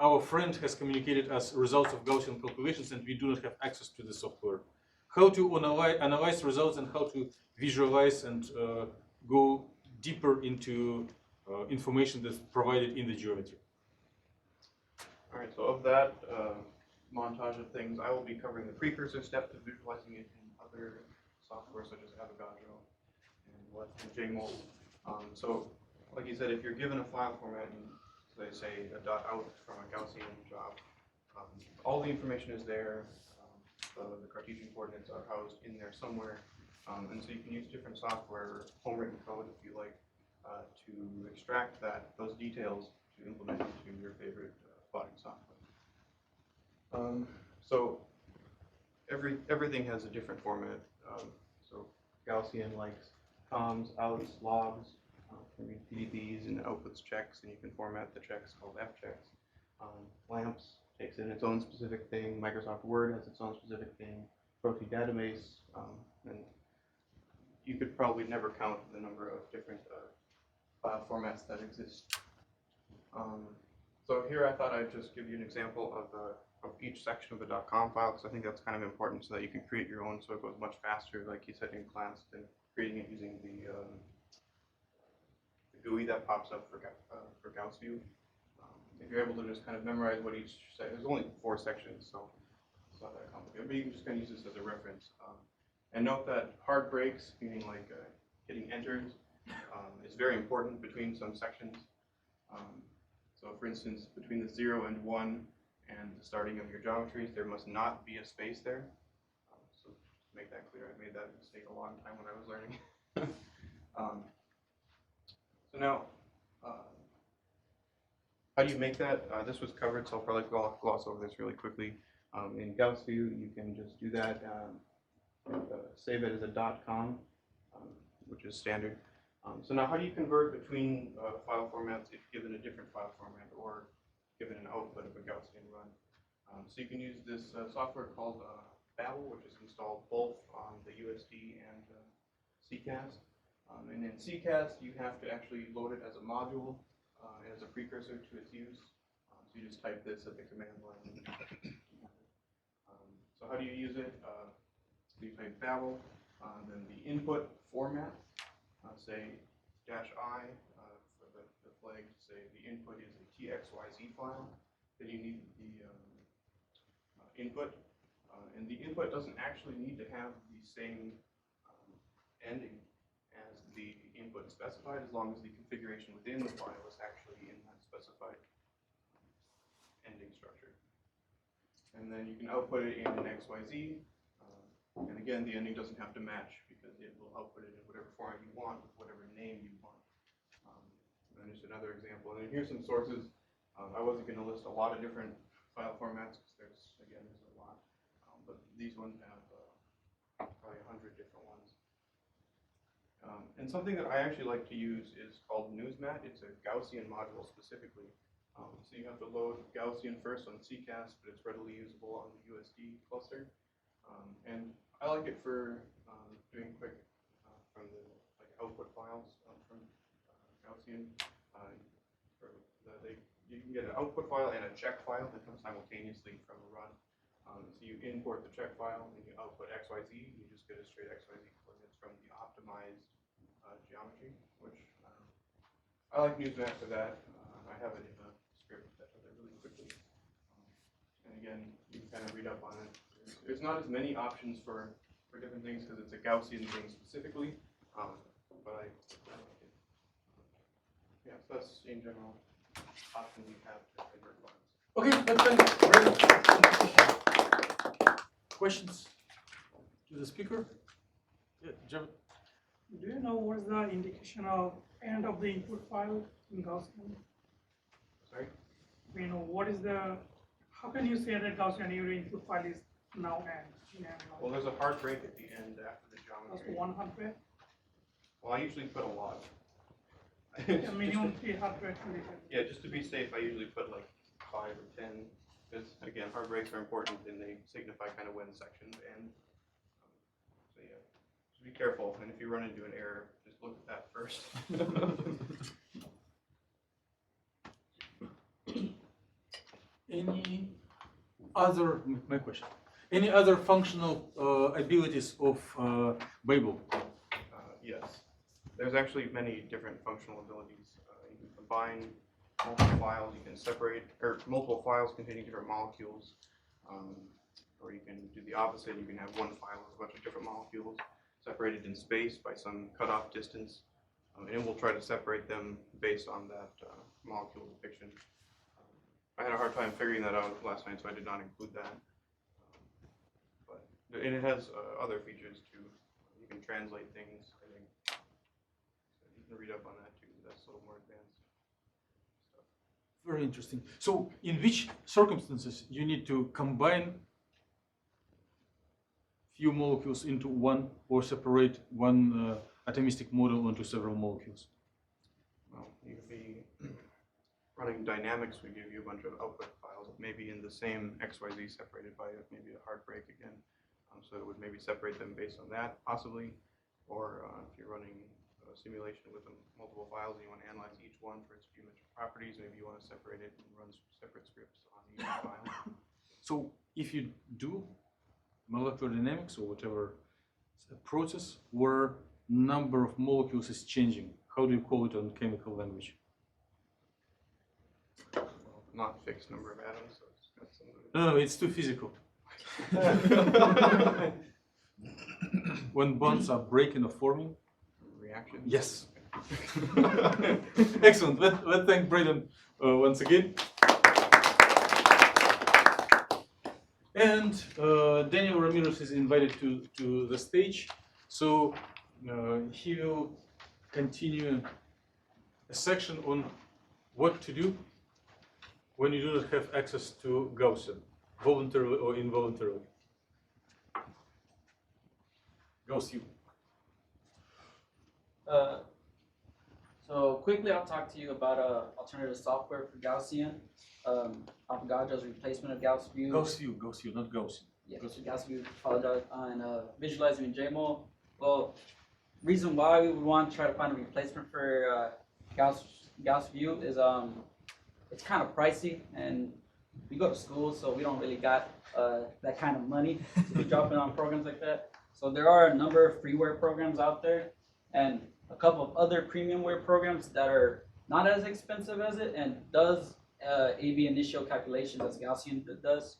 our friend has communicated us results of Gaussian calculations and we do not have access to the software. How to analyze results and how to visualize and go deeper into information that's provided in the geometry. All right, so of that montage of things, I will be covering the precursor step to visualizing it in other software such as Avogadro and jmol. So, like you said, if you're given a file format and they say a .out from a Gaussian job, all the information is there. The Cartesian coordinates are housed in there somewhere, and so you can use different software, home-written code if you like, to extract those details to implement into your favorite plotting software. So everything has a different format. So Gaussian likes coms, outs, logs, can be PDBs and outputs checks, and you can format the checks called fchecks. Lamps takes in its own specific thing. Microsoft Word has its own specific thing. Protein database, and you could probably never count the number of different file formats that exist. So here I thought I'd just give you an example of each section of a .com file, because I think that's kind of important so that you can create your own, so it goes much faster, like you said in class, than creating it using the GUI that pops up for gausview. If you're able to just kind of memorize what each section, there's only 4 sections, so it's not that complicated, but you can just kind of use this as a reference. And note that hard breaks, meaning like hitting enters, is very important between some sections. So for instance, between the 0 and 1 and the starting of your geometries, there must not be a space there. So to make that clear, I made that mistake a long time when I was learning. So now, how do you make that? This was covered, so I'll probably gloss over this really quickly. In gausview, you can just do that, save it as a .com, which is standard. So now how do you convert between file formats if given a different file format or given an output of a Gaussian run? So you can use this software called Babel, which is installed both on the USD and CCast. And in CCast, you have to actually load it as a module as a precursor to its use. So you just type this at the command line. So how do you use it? So you type Babel, then the input format. Say -I for the flag to say the input is a txyz file. Then you need the input, and the input doesn't actually need to have the same ending as the input specified, as long as the configuration within the file is actually in that specified ending structure. And then you can output it in an XYZ, and again, the ending doesn't have to match because it will output it in whatever format you want with whatever name you want. And then just another example, and here's some sources. I wasn't going to list a lot of different file formats because there's a lot, but these ones have probably 100 different ones. And something that I actually like to use is called newsmat. It's a Gaussian module specifically. So you have to load Gaussian first on CCast, but it's readily usable on the USD cluster. And I like it for doing quick from the output files from Gaussian. You can get an output file and a check file that come simultaneously from a run. So you import the check file and you output XYZ. You just get a straight XYZ coordinates from the optimized geometry, which I like newsmat for that. I have it in a script that does it really quickly. And again, you can kind of read up on it. There's not as many options for different things because it's a Gaussian thing specifically, but I like it. Yeah, so that's in general options you have to convert files. Okay, that's fine. Questions to the speaker? Yeah, Jared. Do you know what is the indication of end of the input file in Gaussian? Sorry? You know, what is the, how can you say that Gaussian your input file is now end? Well, there's a hard break at the end after the geometry. That's one hard break? Well, I usually put a lot. A minimum 3 hard breaks. Yeah, just to be safe, I usually put like 5 or 10, because again, hard breaks are important and they signify kind of when sections end. So yeah, just be careful, and if you run into an error, just look at that first. Any other, my question, any other functional abilities of Babel? Yes, there's actually many different functional abilities. You can combine multiple files, you can separate, or multiple files containing different molecules, or you can do the opposite. You can have one file with a bunch of different molecules separated in space by some cutoff distance, and we'll try to separate them based on that molecule depiction. I had a hard time figuring that out last night, so I did not include that. And it has other features too. You can translate things, I think. So you can read up on that too. That's a little more advanced stuff. Very interesting. So, in which circumstances you need to combine few molecules into one, or separate one atomistic model onto several molecules? Well, you could be, running dynamics would give you a bunch of output files, maybe in the same XYZ separated by maybe a hard break again. So it would maybe separate them based on that, possibly. Or if you're running a simulation with multiple files and you want to analyze each one for its geometric properties, maybe you want to separate it and run separate scripts on each file. So if you do molecular dynamics or whatever process where number of molecules is changing, how do you call it on chemical language? Not fixed number of atoms, so that's No, it's too physical. When bonds are breaking or forming. reaction. Yes. Excellent. Let's thank Braden once again. And Daniel Ramirez is invited to the stage. So he will continue a section on what to do when you do not have access to Gaussian, voluntarily or involuntarily. Gaussian. So quickly, I'll talk to you about alternative software for Gaussian. Avogadro's replacement of GaussView. Gaussian, not Gaussian. Yeah, so GaussView, apologize, on visualizing in jmol. Well, reason why we would want to try to find a replacement for GaussView is it's kind of pricey, and we go to school, so we don't really got that kind of money to be dropping on programs like that. So there are a number of freeware programs out there, and a couple of other premiumware programs that are not as expensive as it and does AB initial calculations as Gaussian does.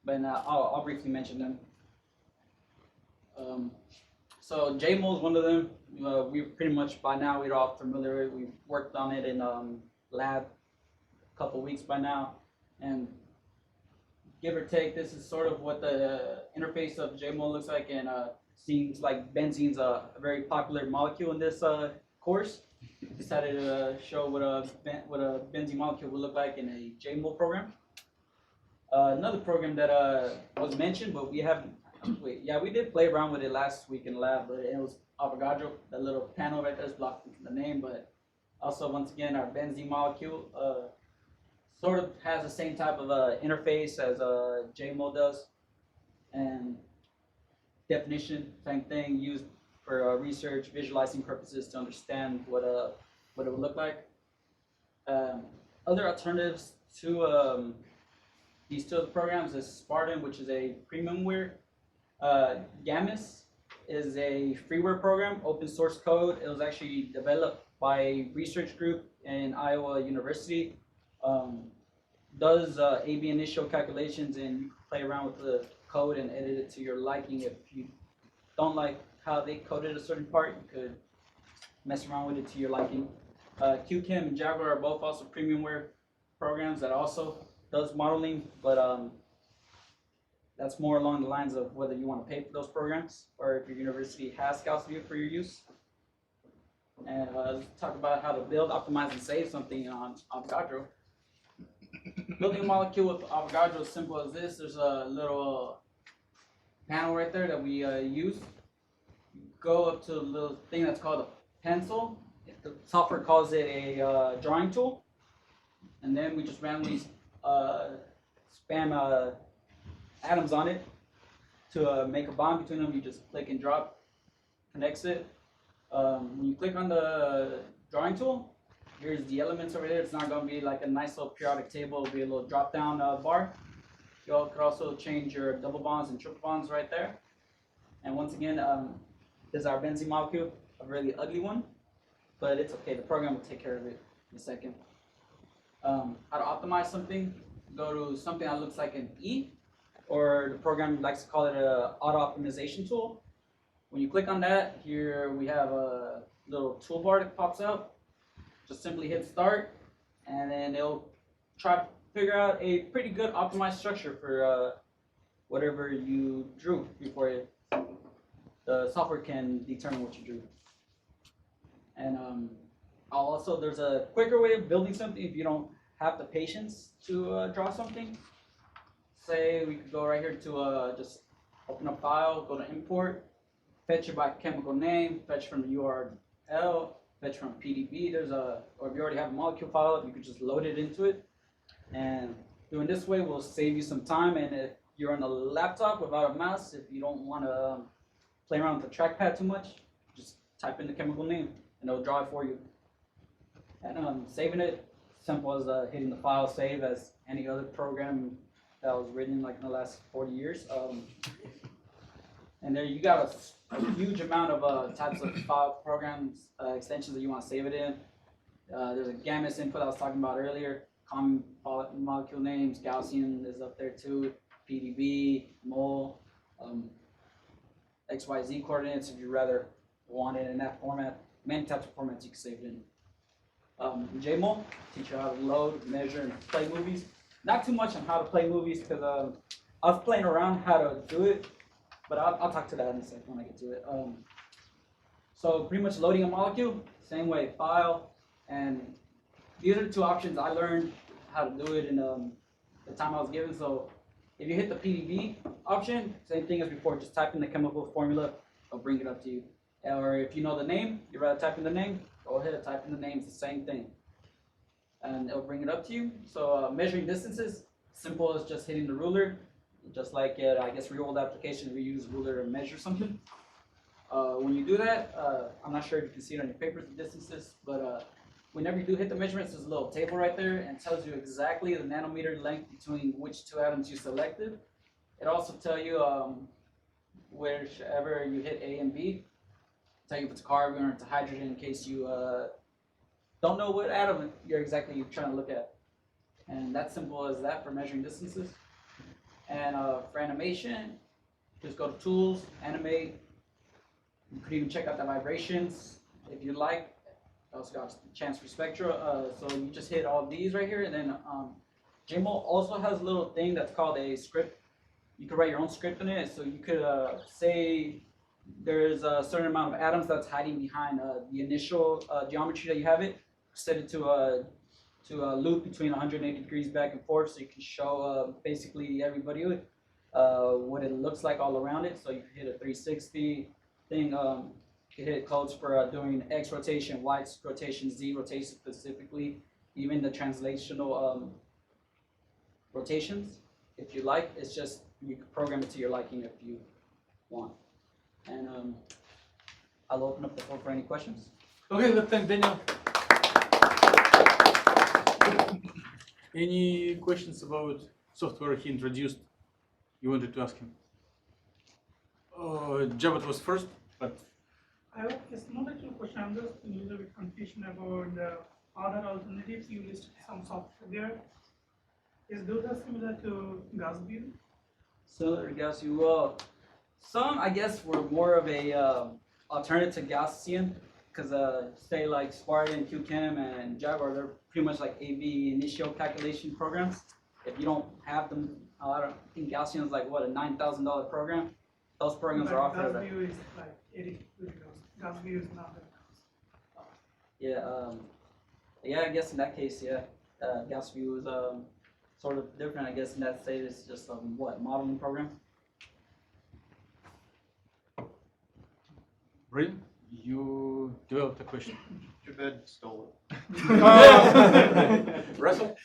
But I'll briefly mention them. So jmol is one of them. We pretty much by now we're all familiar. We've worked on it in lab a couple weeks by now, and give or take, this is sort of what the interface of jmol looks like, and seems like benzene's a very popular molecule in this course. Decided to show what a benzene molecule would look like in a jmol program. Another program that was mentioned, but we haven't. Wait, yeah, we did play around with it last week in lab, but it was Avogadro. That little panel right there is blocked from the name, but also once again our benzene molecule sort of has the same type of interface as jmol does, and definition, same thing, used for research, visualizing purposes to understand what it would look like. Other alternatives to these two other programs is Spartan, which is a premiumware. Gamis is a freeware program, open source code. It was actually developed by a research group in Iowa University. Does AB initial calculations, and you can play around with the code and edit it to your liking. If you don't like how they coded a certain part, you could mess around with it to your liking. QChem and Jaguar are both also premiumware programs that also does modeling, but that's more along the lines of whether you want to pay for those programs or if your university has GaussView for your use. And let's talk about how to build, optimize, and save something on Avogadro. Building a molecule with Avogadro is simple as this. There's a little panel right there that we use. Go up to a little thing that's called a pencil. The software calls it a drawing tool. And then we just randomly spam atoms on it to make a bond between them. You just click and drop, connects it. When you click on the drawing tool, here's the elements over there. It's not going to be like a nice little periodic table. It'll be a little drop down bar. You could also change your double bonds and triple bonds right there. And once again, this is our benzene molecule, a really ugly one, but it's okay. The program will take care of it in a second. How to optimize something, go to something that looks like an E, or the program likes to call it an auto optimization tool. When you click on that, here we have a little toolbar that pops up. Just simply hit start, and then it'll try to figure out a pretty good optimized structure for whatever you drew before the software can determine what you drew. And also, there's a quicker way of building something if you don't have the patience to draw something. Say we could go right here to just open a file, go to import, fetch it by chemical name, fetch from the URL, fetch from PDB. Or if you already have a molecule file, you could just load it into it. And doing this way will save you some time. And if you're on a laptop without a mouse, if you don't want to play around with the trackpad too much, just type in the chemical name and it'll draw it for you. And saving it, simple as hitting the file save as any other program that was written like in the last 40 years. And there you got a huge amount of types of file programs, extensions that you want to save it in. There's a gamma input I was talking about earlier, common molecule names, Gaussian is up there too, PDB, mol, XYZ coordinates if you rather want it in that format. Many types of formats you can save it in. Jmol, teach you how to load, measure, and play movies. Not too much on how to play movies because I was playing around how to do it, but I'll talk to that in a second when I get to it. So pretty much loading a molecule, same way, file, and these are the two options I learned how to do it in the time I was given. So if you hit the PDB option, same thing as before, just type in the chemical formula, it'll bring it up to you. Or if you know the name, you'd rather type in the name, go ahead, type in the name, it's the same thing. And it'll bring it up to you. So measuring distances, simple as just hitting the ruler. Just like I guess real world application, we use ruler to measure something. When you do that, I'm not sure if you can see it on your papers, the distances, but whenever you do hit the measurements, there's a little table right there and it tells you exactly the nanometer length between which two atoms you selected. It also tells you whichever you hit A and B, tell you if it's carbon or it's a hydrogen in case you don't know what atom you're trying to look at. And that's simple as that for measuring distances. And for animation, just go to Tools, Animate. You could even check out the vibrations if you like. Also got transfer spectra. So you just hit all these right here, and then jmol also has a little thing that's called a script. You could write your own script in it. So you could say there's a certain amount of atoms that's hiding behind the initial geometry that you have it. Set it to a loop between 180 degrees back and forth, so you can show basically everybody what it looks like all around it. So you can hit a 360 thing. You can hit codes for doing X rotation, Y rotation, Z rotation specifically, even the translational rotations. If you like, it's just you can program it to your liking if you want. And I'll open up the floor for any questions. Okay, let's thank Daniel. Any questions about software he introduced you wanted to ask him? Jabat was first, but I have just not actual question. I'm just a little bit confused about the other alternatives. You listed some software there. Is those similar to gausview? Similar to Gaussian, well, some I guess were more of a alternative to Gaussian, because say like Spartan, QChem, and Jaguar, they're pretty much like AV initial calculation programs. If you don't have them, I think Gaussian is like what, a $9,000 program. Those programs are offered. Gausview is like 80. Gausview is not that. Yeah, I guess in that case, yeah, Gausview is sort of different. I guess in that state, it's just what, modeling program. Brin, you developed a question. Javed stole it. Russell?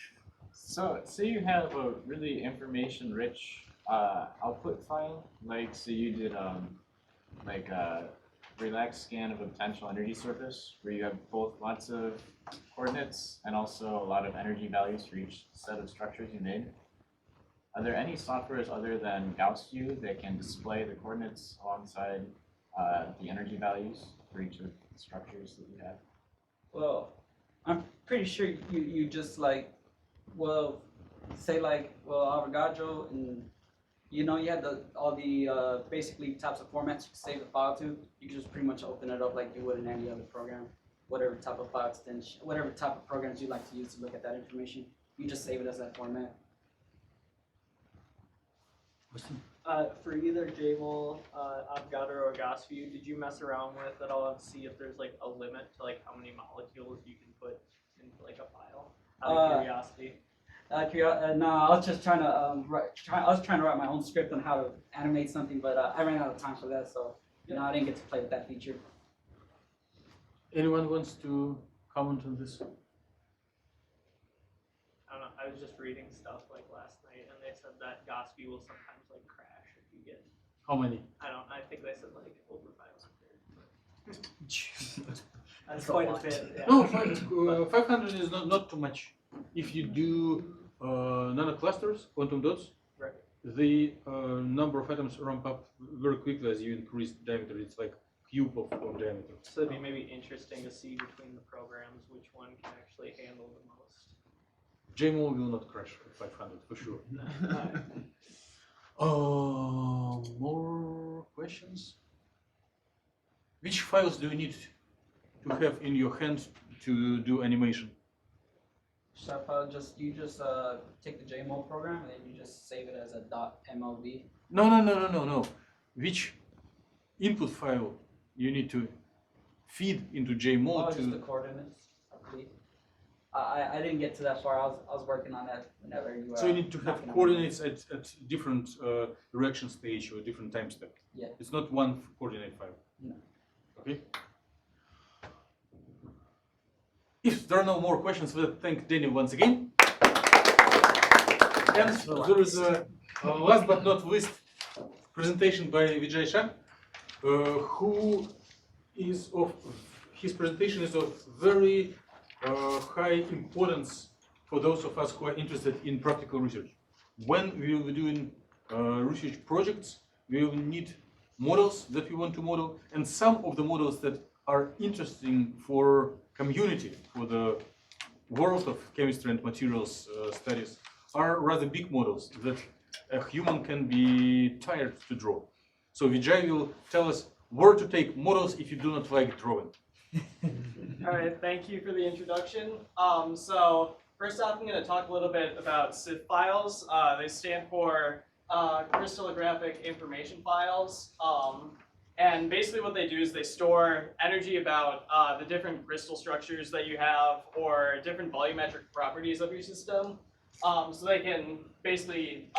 So, say you have a really information-rich output file, like say you did like a relaxed scan of a potential energy surface, where you have both lots of coordinates and also a lot of energy values for each set of structures you made. Are there any softwares other than GaussView that can display the coordinates alongside the energy values for each of the structures that you have? Well, I'm pretty sure you just like, well, say like, well, Avogadro, and you know, you had all the basically types of formats you can save the file to. You can just pretty much open it up like you would in any other program. Whatever type of file extension, whatever type of programs you like to use to look at that information, you just save it as that format. For either jmol, Avogadro, or gausview, did you mess around with it all and see if there's like a limit to like how many molecules you can put into like a file? Out of curiosity. No, I was just trying to I was trying to write my own script on how to animate something, but I ran out of time for that, so I didn't get to play with that feature. Anyone wants to comment on this? I don't know. I was just reading stuff like last night, and they said that gausview will sometimes like crash if you get. How many? I think they said like over 500. That's quite a lot. bit. Yeah. No, 500 is not too much. If you do nanoclusters, quantum dots, Right. the number of atoms ramp up very quickly as you increase diameter. It's like cube of diameter. So it'd be maybe interesting to see between the programs which one can actually handle the most. JMol will not crash at 500 for sure. More questions? Which files do you need to have in your hand to do animation? So you just take the jmol program and then you just save it as a .mlv. No. Which input file you need to feed into JMol Just the to? coordinates. I didn't get to that far. I was working on that whenever you. So you need to have coordinates at different reaction stage or different time step. Yeah. It's not one coordinate file. No. Okay. If there are no more questions, we'll thank Danny once again. And there is a last but not least presentation by Vijay Shah, who is of his presentation is of very high importance for those of us who are interested in practical research. When we will be doing research projects, we will need models that we want to model, and some of the models that are interesting for community, for the world of chemistry and materials studies, are rather big models that a human can be tired to draw. So Vijay will tell us where to take models if you do not like drawing. All right, thank you for the introduction. So first off, I'm going to talk a little bit about CIF files. They stand for crystallographic information files. And basically what they do is they store energy about the different crystal structures that you have or different volumetric properties of your system. So they can basically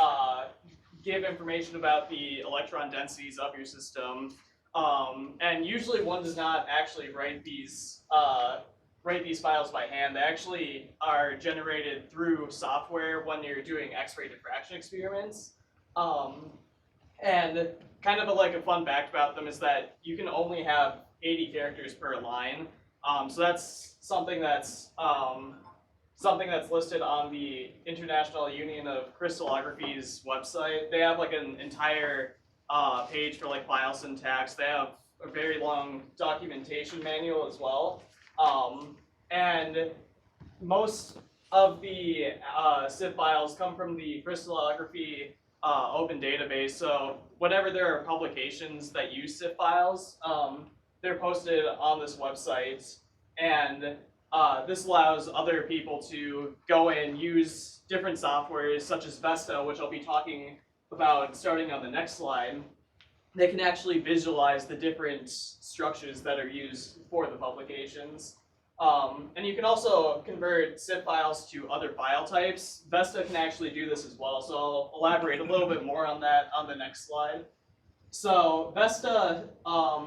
give information about the electron densities of your system. And usually one does not actually write these files by hand. They actually are generated through software when you're doing X-ray diffraction experiments. And kind of like a fun fact about them is that you can only have 80 characters per line. So that's something that's listed on the International Union of Crystallography's website. They have like an entire page for like file syntax. They have a very long documentation manual as well. And most of the CIF files come from the crystallography open database. So whenever there are publications that use CIF files, they're posted on this website. And this allows other people to go and use different softwares such as VESTA, which I'll be talking about starting on the next slide. They can actually visualize the different structures that are used for the publications. And you can also convert CIF files to other file types. VESTA can actually do this as well, so I'll elaborate a little bit more on that on the next slide. So VESTA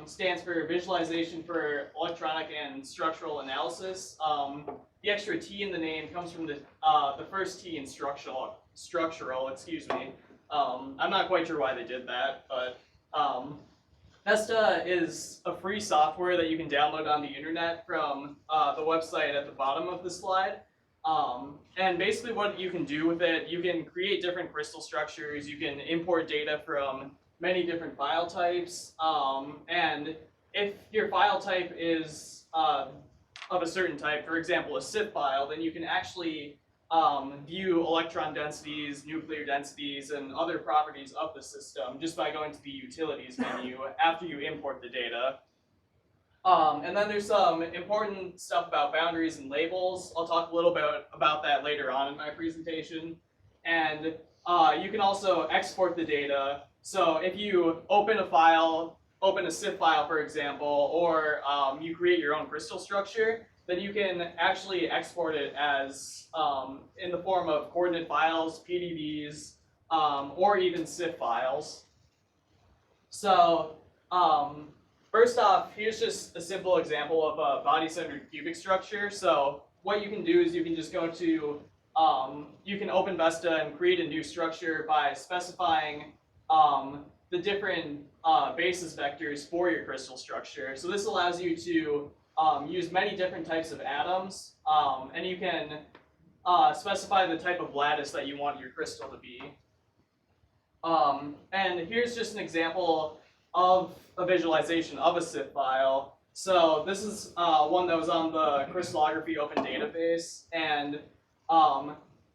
stands for Visualization for Electronic and Structural Analysis. The extra T in the name comes from the first T in structural, excuse me. I'm not quite sure why they did that, but VESTA is a free software that you can download on the internet from the website at the bottom of the slide. And basically what you can do with it, you can create different crystal structures, you can import data from many different file types, and if your file type is of a certain type, for example a CIF file, then you can actually view electron densities, nuclear densities, and other properties of the system just by going to the utilities menu after you import the data. And then there's some important stuff about boundaries and labels. I'll talk a little bit about that later on in my presentation. And you can also export the data. So if you open a CIF file, for example, or you create your own crystal structure, then you can actually export it as in the form of coordinate files, PDBs, or even CIF files. So first off, here's just a simple example of a body-centered cubic structure. So what you can do is you can just go to, you can open VESTA and create a new structure by specifying the different basis vectors for your crystal structure. So this allows you to use many different types of atoms, and you can specify the type of lattice that you want your crystal to be. And here's just an example of a visualization of a CIF file. So this is one that was on the crystallography open database, and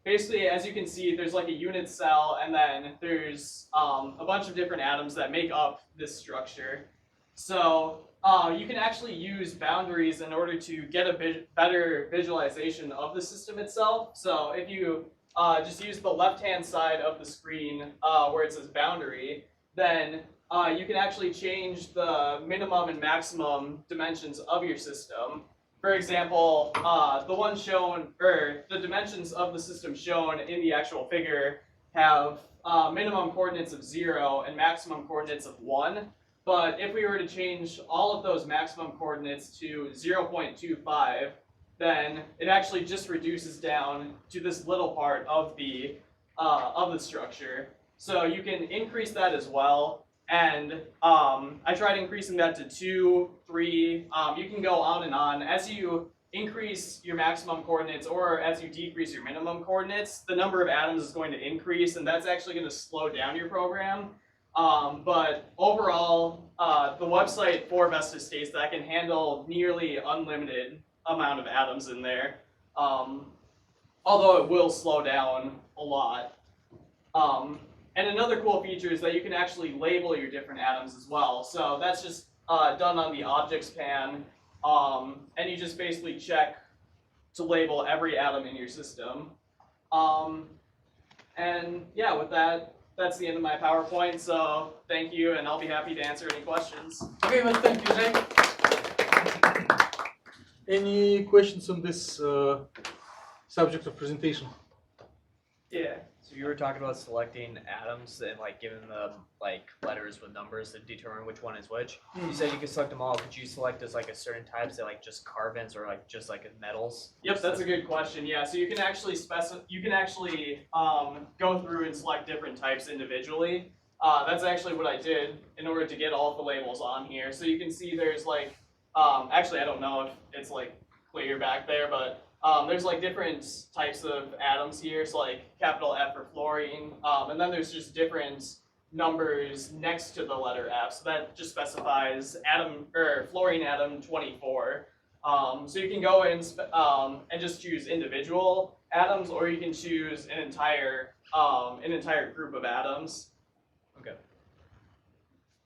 basically, as you can see, there's like a unit cell, and then there's a bunch of different atoms that make up this structure. So you can actually use boundaries in order to get a better visualization of the system itself. So if you just use the left-hand side of the screen where it says boundary, then you can actually change the minimum and maximum dimensions of your system. For example, the one shown, or the dimensions of the system shown in the actual figure have minimum coordinates of 0 and maximum coordinates of 1. But if we were to change all of those maximum coordinates to 0.25, then it actually just reduces down to this little part of the structure. So you can increase that as well. And I tried increasing that to 2, 3. You can go on and on. As you increase your maximum coordinates or as you decrease your minimum coordinates, the number of atoms is going to increase, and that's actually going to slow down your program. But overall, the website for VESTA states that can handle nearly unlimited amount of atoms in there, although it will slow down a lot. And another cool feature is that you can actually label your different atoms as well. So that's just done on the objects pan, and you just basically check to label every atom in your system. And yeah, with that, that's the end of my PowerPoint. So thank you, and I'll be happy to answer any questions. Okay, well, thank you, Zach. Any questions on this subject of presentation? Yeah. So you were talking about selecting atoms and like giving them like letters with numbers to determine which one is which. You said you could select them all. Could you select as like a certain type, say like just carbons or like just like metals? Yep, that's a good question. Yeah, so you can actually go through and select different types individually. That's actually what I did in order to get all of the labels on here. So you can see there's like, actually I don't know if it's like clear back there, but there's like different types of atoms here. So like capital F for fluorine, and then there's just different numbers next to the letter F. So that just specifies atom or fluorine atom 24. So you can go in and just choose individual atoms, or you can choose an entire group of atoms. Okay.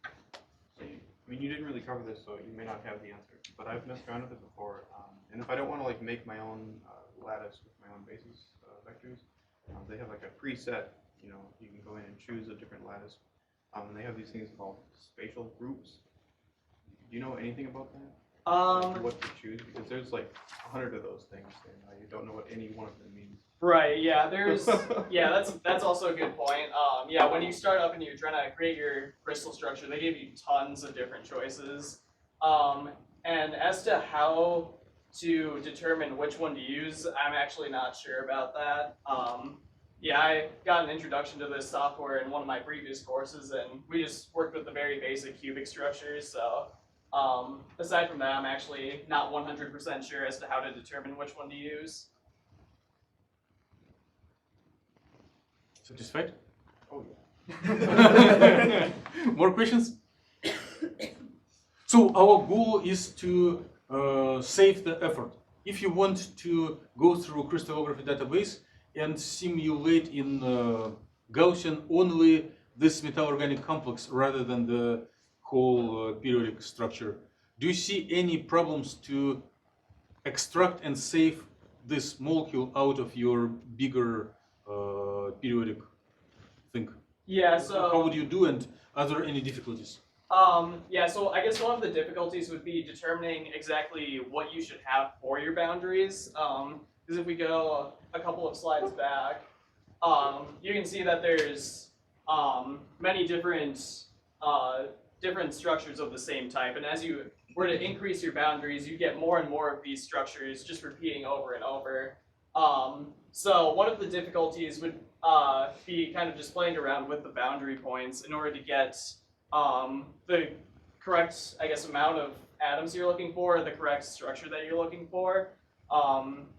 So I mean, you didn't really cover this, so you may not have the answer. But I've messed around with it before, and if I don't want to like make my own lattice with my own basis vectors, they have like a preset. You know, you can go in and choose a different lattice, and they have these things called spatial groups. Do you know anything about that? Like what to choose, because there's like 100 of those things, and you don't know what any one of them means. Right. Yeah. There's. Yeah. That's also a good point. Yeah. When you start up and you're trying to create your crystal structure, they give you tons of different choices. And as to how to determine which one to use, I'm actually not sure about that. Yeah, I got an introduction to this software in one of my previous courses, and we just worked with the very basic cubic structures. So aside from that, I'm actually not 100% sure as to how to determine which one to use. Satisfied? Oh yeah. More questions? So our goal is to save the effort. If you want to go through crystallography database and simulate in Gaussian only this metal-organic complex rather than the whole periodic structure, do you see any problems to extract and save this molecule out of your bigger periodic thing? Yeah. So how would you do, and are there any difficulties? Yeah, so I guess one of the difficulties would be determining exactly what you should have for your boundaries. Because if we go a couple of slides back, you can see that there's many different different structures of the same type, and as you were to increase your boundaries, you get more and more of these structures just repeating over and over. So one of the difficulties would be kind of just playing around with the boundary points in order to get the correct, I guess, amount of atoms you're looking for, the correct structure that you're looking for.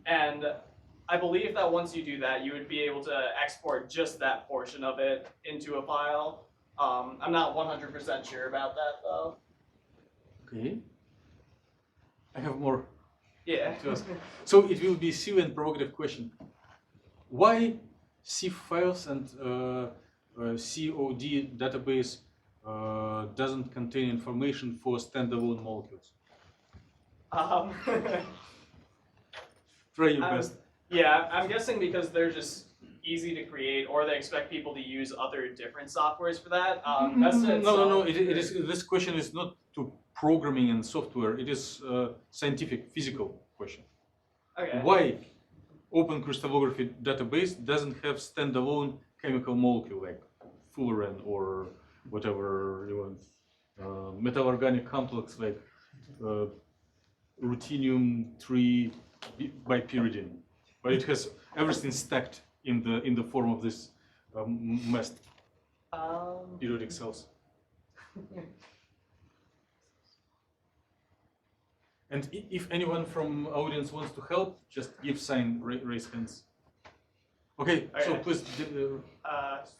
And I believe that once you do that, you would be able to export just that portion of it into a file. I'm not 100% sure about that though. Okay. I have more Yeah. to ask. So it will be civil and provocative question. Why CIF files and COD database doesn't contain information for standalone molecules? Try your best. Yeah, I'm guessing because they're just easy to create, or they expect people to use other different softwares for that. VESTA No. itself- It is. This question is not to programming and software. It is a scientific, physical question. Okay. Why open crystallography database doesn't have standalone chemical molecule like fullerene or whatever you want, metal organic complex like ruthenium-3 bipyridine, but it has everything stacked in the form of this masked periodic cells. And if anyone from audience wants to help, just give sign, raise hands. Okay, so Okay. please.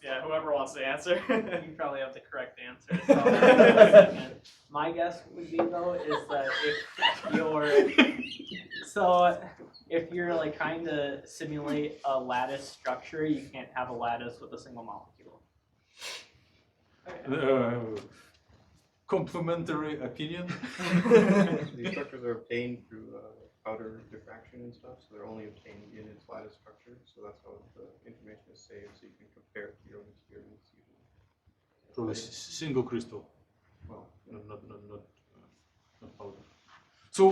Yeah, whoever wants to answer. You probably have the correct answer. So my guess would be though is that if you're like trying to simulate a lattice structure, you can't have a lattice with a single molecule. Complimentary opinion. These structures are obtained through powder diffraction and stuff, so they're only obtained in its lattice structure. So that's how the information is saved, so you can compare it to your own experience. So a single crystal. Well, not powder. So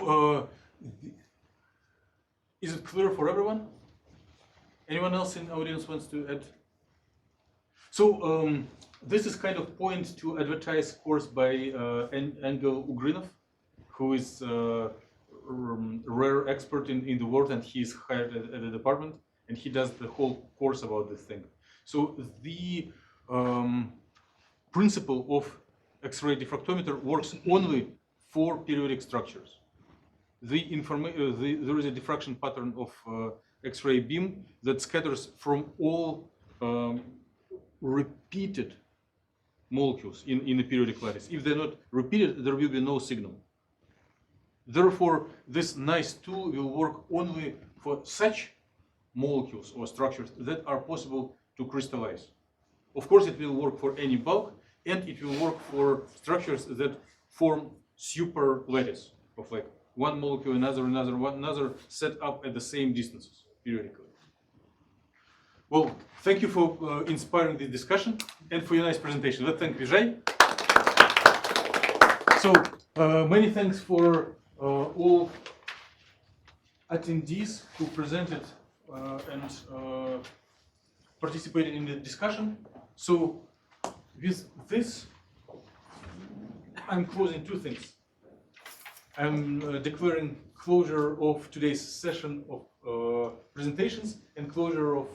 is it clear for everyone? Anyone else in the audience wants to add? So this is kind of point to advertise course by Angel Ugrinov, who is rare expert in the world, and he is hired at the department, and he does the whole course about this thing. So the principle of X-ray diffractometer works only for periodic structures. There is a diffraction pattern of X-ray beam that scatters from all repeated molecules in a periodic lattice. If they're not repeated, there will be no signal. Therefore, this nice tool will work only for such molecules or structures that are possible to crystallize. Of course, it will work for any bulk, and it will work for structures that form super lattice of like one molecule, another set up at the same distances periodically. Well, thank you for inspiring the discussion and for your nice presentation. Let's thank Vijay. So many thanks for all attendees who presented and participated in the discussion. So with this, I'm closing two things. I'm declaring closure of today's session of presentations and closure of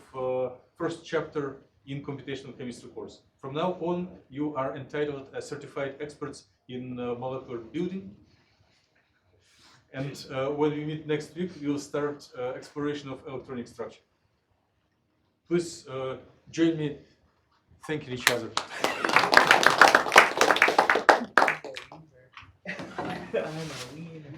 first chapter in computational chemistry course. From now on, you are entitled as certified experts in molecular building. And when we meet next week, we'll start exploration of electronic structure. Please join me thanking each other. I'm a wiener.